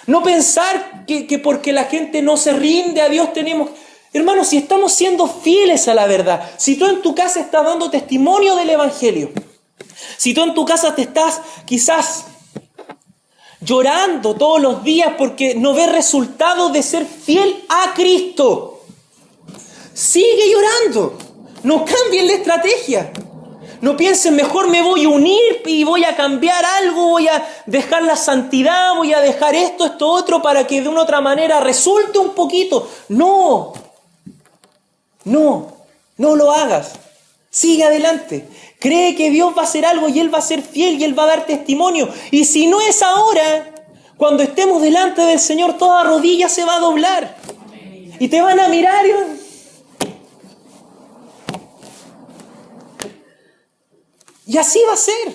No pensar que porque la gente no se rinde a Dios tenemos... Hermanos, si estamos siendo fieles a la verdad, si tú en tu casa estás dando testimonio del Evangelio, Si tú en tu casa te estás quizás llorando todos los días porque no ves resultados de ser fiel a Cristo, sigue llorando. No cambien la estrategia. No piensen, mejor me voy a unir y voy a cambiar algo, voy a dejar la santidad, voy a dejar esto, otro, para que de una otra manera resulte un poquito. No lo hagas. Sigue adelante. Cree que Dios va a hacer algo y Él va a ser fiel y Él va a dar testimonio. Y si no es ahora, cuando estemos delante del Señor, toda rodilla se va a doblar. Y te van a mirar y así va a ser.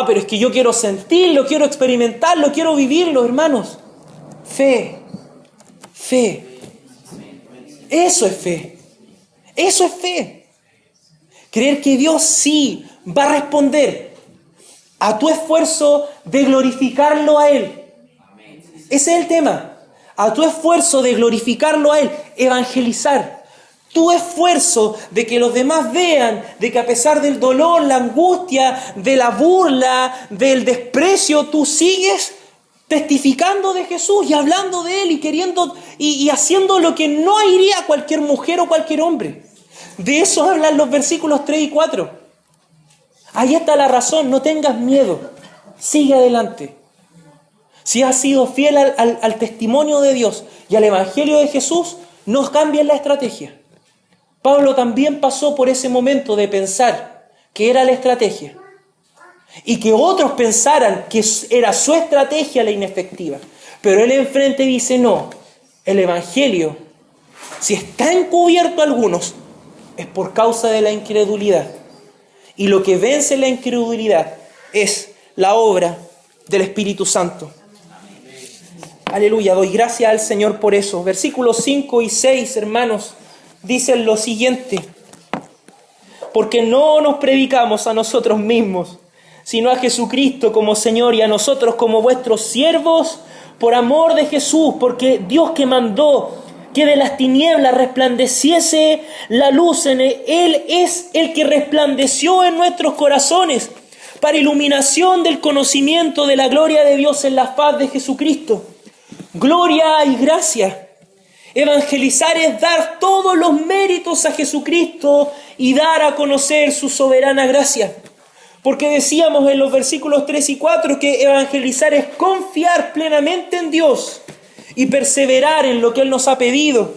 Pero es que yo quiero sentirlo, quiero experimentarlo, quiero vivirlo, hermanos. Fe. Eso es fe. Eso es fe. Creer que Dios sí va a responder a tu esfuerzo de glorificarlo a Él. Ese es el tema. A tu esfuerzo de glorificarlo a Él. Evangelizar. Tu esfuerzo de que los demás vean, de que a pesar del dolor, la angustia, de la burla, del desprecio, tú sigues testificando de Jesús y hablando de Él y queriendo y haciendo lo que no haría cualquier mujer o cualquier hombre. De eso hablan los versículos 3 y 4. Ahí está la razón, no tengas miedo, sigue adelante. Si has sido fiel al testimonio de Dios y al Evangelio de Jesús, no cambies la estrategia. Pablo también pasó por ese momento de pensar que era la estrategia y que otros pensaran que era su estrategia la inefectiva. Pero él enfrente dice, no, el Evangelio, si está encubierto a algunos, es por causa de la incredulidad. Y lo que vence la incredulidad es la obra del Espíritu Santo. Aleluya, doy gracias al Señor por eso. Versículos 5 y 6, hermanos, dicen lo siguiente: porque no nos predicamos a nosotros mismos, sino a Jesucristo como Señor y a nosotros como vuestros siervos por amor de Jesús, porque Dios que mandó que de las tinieblas resplandeciese la luz en Él es el que resplandeció en nuestros corazones para iluminación del conocimiento de la gloria de Dios en la faz de Jesucristo. Gloria y gracia. Evangelizar es dar todos los méritos a Jesucristo y dar a conocer su soberana gracia. Porque decíamos en los versículos 3 y 4 que evangelizar es confiar plenamente en Dios y perseverar en lo que Él nos ha pedido.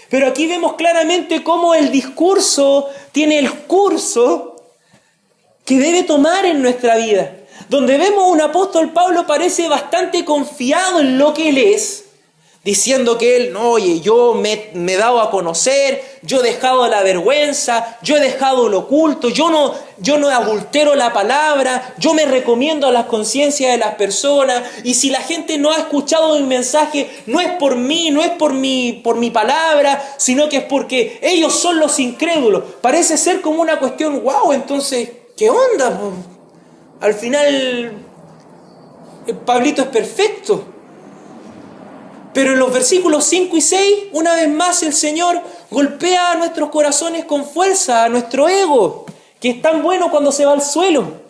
Pero aquí vemos claramente cómo el discurso tiene el curso que debe tomar en nuestra vida. Donde vemos un apóstol Pablo parece bastante confiado en lo que él es, diciendo que él, no, oye, yo me he dado a conocer, yo he dejado la vergüenza, yo he dejado lo oculto, yo no adultero la palabra, yo me recomiendo a las conciencias de las personas, y si la gente no ha escuchado mi mensaje, no es por mí, no es por mi palabra, sino que es porque ellos son los incrédulos. Parece ser como una cuestión, wow, entonces, ¿qué onda? Al final, Pablito es perfecto. Pero en los versículos 5 y 6, una vez más el Señor golpea a nuestros corazones con fuerza, a nuestro ego, que es tan bueno cuando se va al suelo.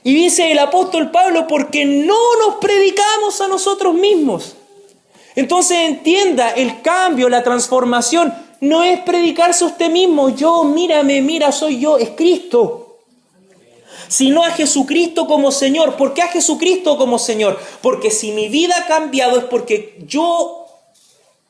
Y dice el apóstol Pablo, porque no nos predicamos a nosotros mismos. Entonces entienda, el cambio, la transformación, no es predicarse a usted mismo. Yo, mírame, mira, soy yo, es Cristo. Sino a Jesucristo como Señor. ¿Por qué a Jesucristo como Señor? Porque si mi vida ha cambiado es porque yo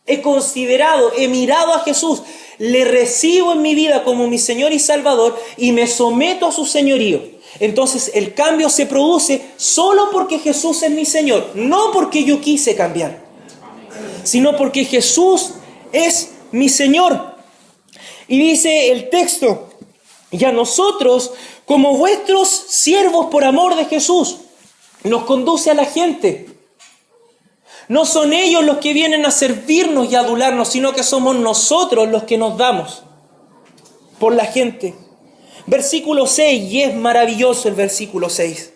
he mirado a Jesús, le recibo en mi vida como mi Señor y Salvador y me someto a su señorío. Entonces el cambio se produce solo porque Jesús es mi Señor, no porque yo quise cambiar, sino porque Jesús es mi Señor. Y dice el texto, y a nosotros, como vuestros siervos por amor de Jesús, nos conduce a la gente. No son ellos los que vienen a servirnos y a adularnos, sino que somos nosotros los que nos damos por la gente. Versículo 6, y es maravilloso el versículo 6.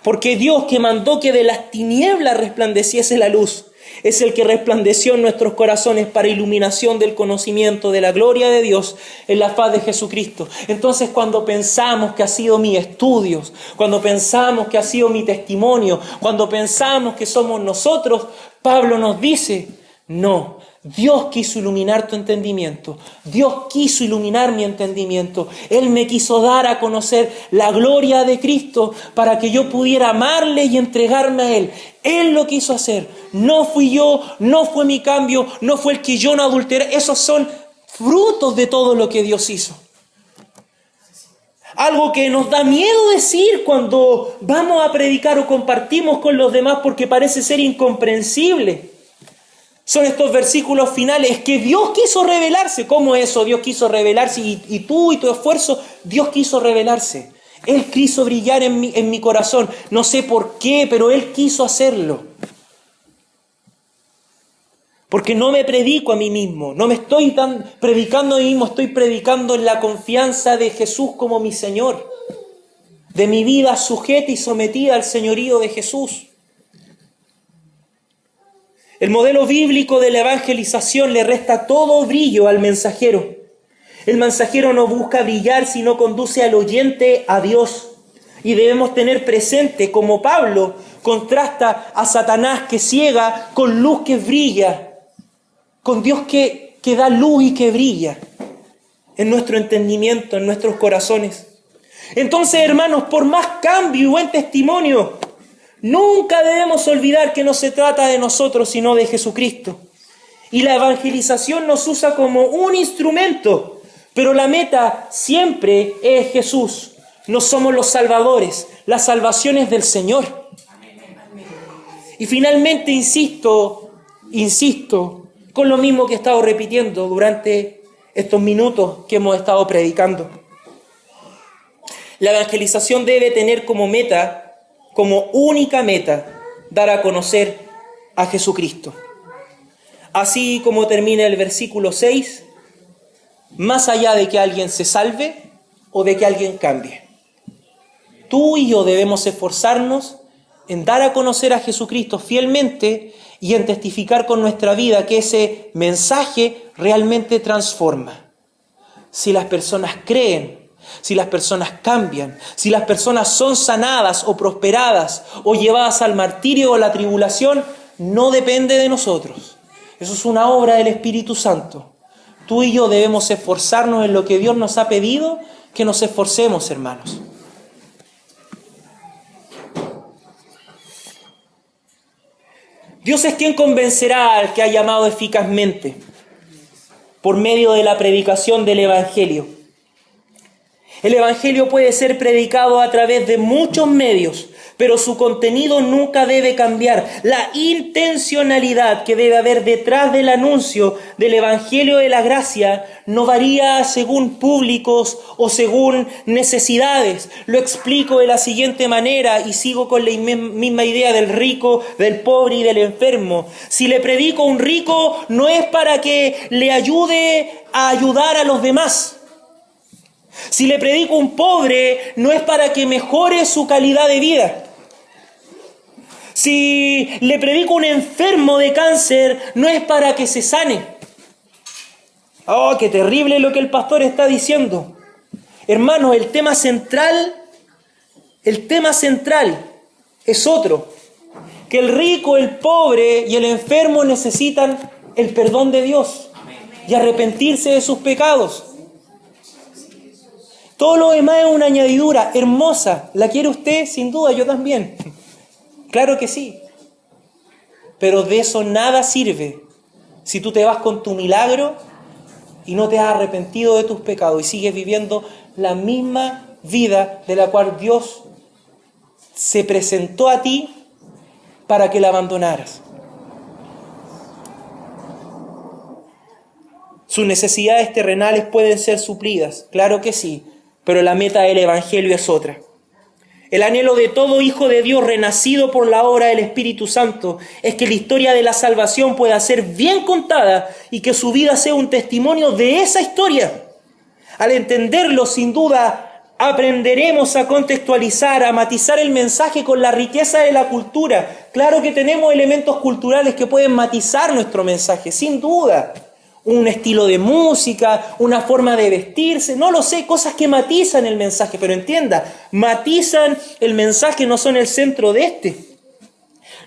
Porque Dios que mandó que de las tinieblas resplandeciese la luz, es el que resplandeció en nuestros corazones para iluminación del conocimiento de la gloria de Dios en la faz de Jesucristo. Entonces, cuando pensamos que ha sido mis estudios, cuando pensamos que ha sido mi testimonio, cuando pensamos que somos nosotros, Pablo nos dice, no, Dios quiso iluminar tu entendimiento. Dios quiso iluminar mi entendimiento. Él me quiso dar a conocer la gloria de Cristo para que yo pudiera amarle y entregarme a Él. Él lo quiso hacer. No fui yo, no fue mi cambio, no fue el que yo no adulteré. Esos son frutos de todo lo que Dios hizo. Algo que nos da miedo decir cuando vamos a predicar o compartimos con los demás porque parece ser incomprensible. Son estos versículos finales, es que Dios quiso revelarse. ¿Cómo eso? Dios quiso revelarse y tú y tu esfuerzo, Dios quiso revelarse. Él quiso brillar en mi corazón. No sé por qué, pero Él quiso hacerlo. Porque no me predico a mí mismo, no me estoy predicando a mí mismo, estoy predicando en la confianza de Jesús como mi Señor. De mi vida sujeta y sometida al señorío de Jesús. El modelo bíblico de la evangelización le resta todo brillo al mensajero. El mensajero no busca brillar, sino conduce al oyente a Dios. Y debemos tener presente, como Pablo contrasta a Satanás que ciega con luz que brilla, con Dios que da luz y que brilla en nuestro entendimiento, en nuestros corazones. Entonces, hermanos, por más cambio y buen testimonio, nunca debemos olvidar que no se trata de nosotros, sino de Jesucristo. Y la evangelización nos usa como un instrumento, pero la meta siempre es Jesús. No somos los salvadores, la salvación es del Señor. Y finalmente, insisto, con lo mismo que he estado repitiendo durante estos minutos que hemos estado predicando. La evangelización debe tener como única meta, dar a conocer a Jesucristo. Así como termina el versículo 6, más allá de que alguien se salve o de que alguien cambie. Tú y yo debemos esforzarnos en dar a conocer a Jesucristo fielmente y en testificar con nuestra vida que ese mensaje realmente transforma. Si las personas creen, si las personas cambian, si las personas son sanadas o prosperadas o llevadas al martirio o a la tribulación, no depende de nosotros. Eso es una obra del Espíritu Santo. Tú y yo debemos esforzarnos en lo que Dios nos ha pedido que nos esforcemos, hermanos. Dios es quien convencerá al que ha llamado eficazmente por medio de la predicación del Evangelio. El Evangelio puede ser predicado a través de muchos medios, pero su contenido nunca debe cambiar. La intencionalidad que debe haber detrás del anuncio del Evangelio de la gracia no varía según públicos o según necesidades. Lo explico de la siguiente manera y sigo con la misma idea del rico, del pobre y del enfermo. Si le predico a un rico, no es para que le ayude a ayudar a los demás. Si le predico a un pobre, no es para que mejore su calidad de vida. Si le predico a un enfermo de cáncer, no es para que se sane. ¡Oh, qué terrible lo que el pastor está diciendo! Hermanos, el tema central es otro. Que el rico, el pobre y el enfermo necesitan el perdón de Dios y arrepentirse de sus pecados. Todo lo demás es una añadidura hermosa. ¿La quiere usted? Sin duda, yo también. Claro que sí. Pero de eso nada sirve si tú te vas con tu milagro y no te has arrepentido de tus pecados y sigues viviendo la misma vida de la cual Dios se presentó a ti para que la abandonaras. Sus necesidades terrenales pueden ser suplidas, claro que sí, pero la meta del Evangelio es otra. El anhelo de todo hijo de Dios renacido por la obra del Espíritu Santo es que la historia de la salvación pueda ser bien contada y que su vida sea un testimonio de esa historia. Al entenderlo, sin duda, Aprenderemos a contextualizar, a matizar el mensaje con la riqueza de la cultura. Claro que tenemos elementos culturales que pueden matizar nuestro mensaje, sin duda. Un estilo de música, una forma de vestirse, no lo sé, cosas que matizan el mensaje, pero entienda, matizan el mensaje, no son el centro de este.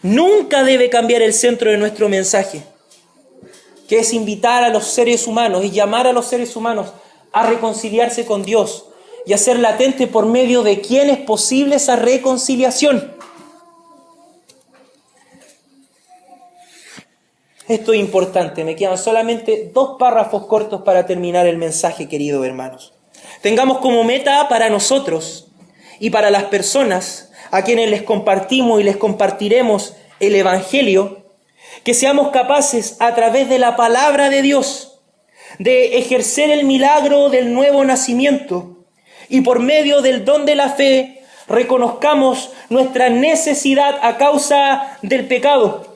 Nunca debe cambiar el centro de nuestro mensaje, que es invitar a los seres humanos y llamar a los seres humanos a reconciliarse con Dios y hacer latente por medio de quién es posible esa reconciliación. Esto es importante, me quedan solamente 2 párrafos cortos para terminar el mensaje, queridos hermanos. Tengamos como meta para nosotros y para las personas a quienes les compartimos y les compartiremos el Evangelio, que seamos capaces a través de la palabra de Dios de ejercer el milagro del nuevo nacimiento y por medio del don de la fe reconozcamos nuestra necesidad a causa del pecado,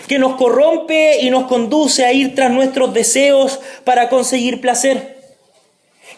que nos corrompe y nos conduce a ir tras nuestros deseos para conseguir placer.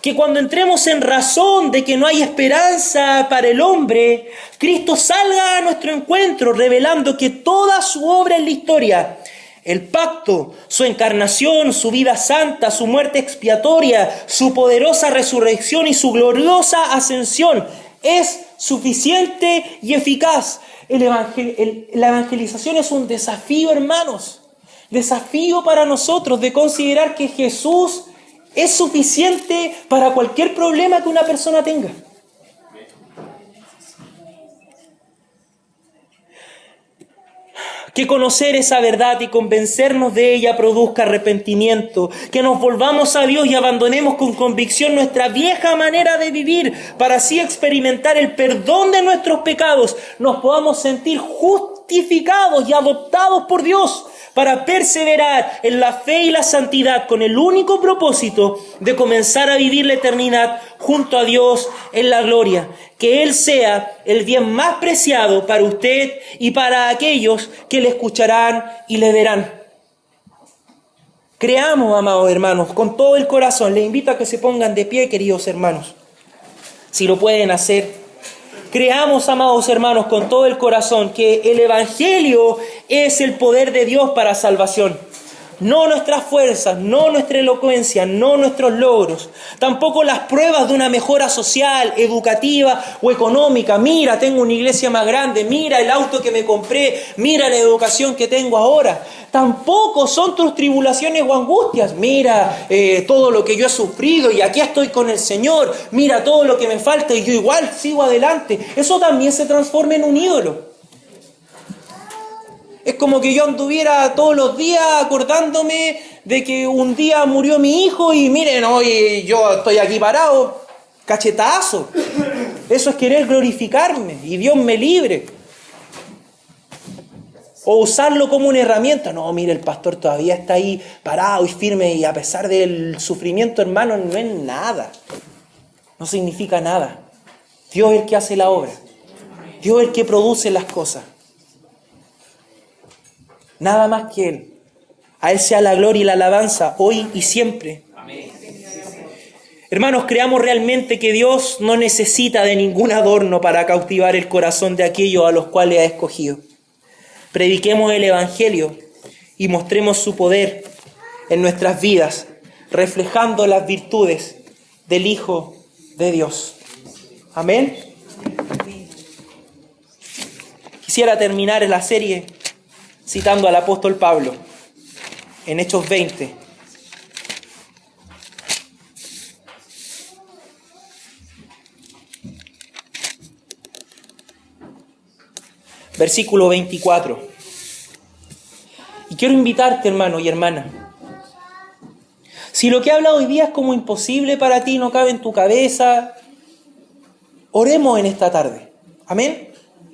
Que cuando entremos en razón de que no hay esperanza para el hombre, Cristo salga a nuestro encuentro revelando que toda su obra en la historia, el pacto, su encarnación, su vida santa, su muerte expiatoria, su poderosa resurrección y su gloriosa ascensión es suficiente y eficaz. La evangelización es un desafío, hermanos. Desafío para nosotros de considerar que Jesús es suficiente para cualquier problema que una persona tenga. Que conocer esa verdad y convencernos de ella produzca arrepentimiento, que nos volvamos a Dios y abandonemos con convicción nuestra vieja manera de vivir para así experimentar el perdón de nuestros pecados, nos podamos sentir justificados y adoptados por Dios para perseverar en la fe y la santidad con el único propósito de comenzar a vivir la eternidad junto a Dios en la gloria. Que Él sea el bien más preciado para usted y para aquellos que le escucharán y le verán. Creamos, amados hermanos, con todo el corazón. Les invito a que se pongan de pie, queridos hermanos, si lo pueden hacer. Creamos, amados hermanos, con todo el corazón que el Evangelio es el poder de Dios para salvación. No nuestras fuerzas, no nuestra elocuencia, no nuestros logros. Tampoco las pruebas de una mejora social, educativa o económica. Mira, tengo una iglesia más grande. Mira el auto que me compré. Mira la educación que tengo ahora. Tampoco son tus tribulaciones o angustias. Mira todo lo que yo he sufrido y aquí estoy con el Señor. Mira todo lo que me falta y yo igual sigo adelante. Eso también se transforma en un ídolo. Es como que yo anduviera todos los días acordándome de que un día murió mi hijo y miren, hoy yo estoy aquí parado, cachetazo. Eso es querer glorificarme y Dios me libre. O usarlo como una herramienta. No, mire, el pastor todavía está ahí parado y firme y a pesar del sufrimiento, hermano, no es nada. No significa nada. Dios es el que hace la obra. Dios es el que produce las cosas. Nada más que Él. A Él sea la gloria y la alabanza, hoy y siempre. Amén. Hermanos, creamos realmente que Dios no necesita de ningún adorno para cautivar el corazón de aquellos a los cuales ha escogido. Prediquemos el Evangelio y mostremos su poder en nuestras vidas, reflejando las virtudes del Hijo de Dios. Amén. Quisiera terminar la serie citando al apóstol Pablo en Hechos 20. Versículo 24. Y quiero invitarte, hermano y hermana. Si lo que he hablado hoy día es como imposible para ti, no cabe en tu cabeza, oremos en esta tarde. Amén.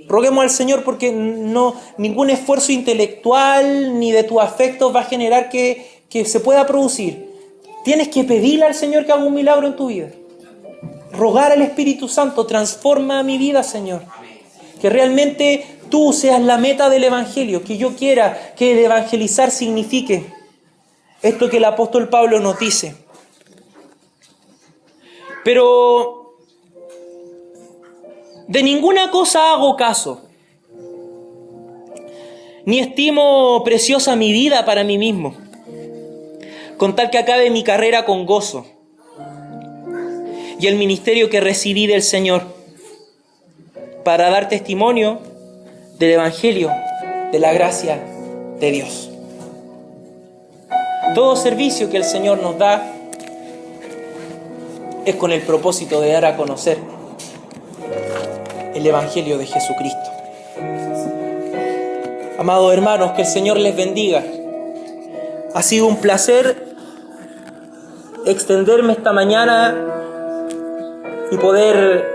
Roguemos al Señor porque ningún esfuerzo intelectual ni de tus afectos va a generar que se pueda producir. Tienes que pedirle al Señor que haga un milagro en tu vida. Rogar al Espíritu Santo, transforma mi vida, Señor. Que realmente tú seas la meta del Evangelio, que yo quiera que el evangelizar signifique esto que el apóstol Pablo nos dice. Pero De ninguna cosa hago caso, ni estimo preciosa mi vida para mí mismo, con tal que acabe mi carrera con gozo y el ministerio que recibí del Señor, para dar testimonio del Evangelio, de la gracia de Dios. Todo servicio que el Señor nos da es con el propósito de dar a conocer el Evangelio de Jesucristo. Amados hermanos, que el Señor les bendiga. Ha sido un placer extenderme esta mañana y poder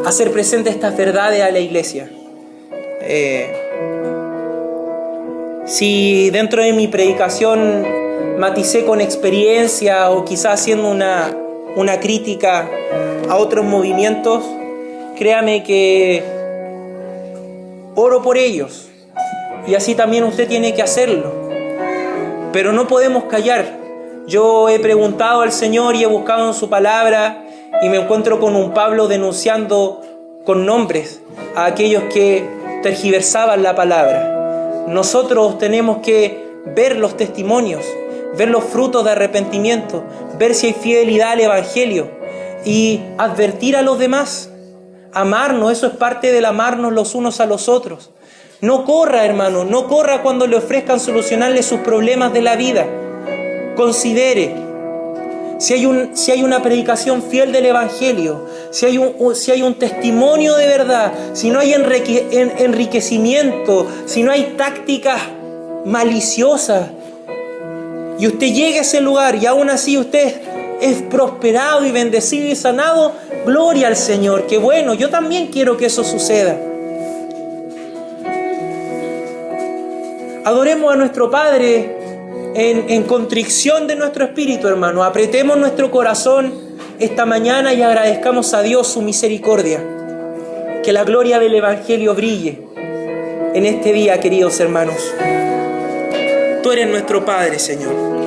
hacer presente estas verdades a la iglesia. Si dentro de mi predicación maticé con experiencia o quizás haciendo una crítica a otros movimientos, créame que oro por ellos y así también usted tiene que hacerlo. Pero no podemos callar. Yo he preguntado al Señor y he buscado en su palabra y me encuentro con un Pablo denunciando con nombres a aquellos que tergiversaban la palabra. Nosotros tenemos que ver los testimonios, ver los frutos de arrepentimiento, ver si hay fidelidad al Evangelio y advertir a los demás. Amarnos, eso es parte del amarnos los unos a los otros. No corra, hermano, no corra cuando le ofrezcan solucionarle sus problemas de la vida. Considere si hay una predicación fiel del Evangelio, si hay un testimonio de verdad, si no hay enriquecimiento, si no hay tácticas maliciosas, y usted llega a ese lugar y aún así usted es prosperado y bendecido y sanado, gloria al Señor. Qué bueno, yo también quiero que eso suceda. Adoremos a nuestro Padre en contrición de nuestro espíritu, hermano. Apretemos nuestro corazón esta mañana y agradezcamos a Dios su misericordia. Que la gloria del Evangelio brille en este día, queridos hermanos. Tú eres nuestro Padre, Señor.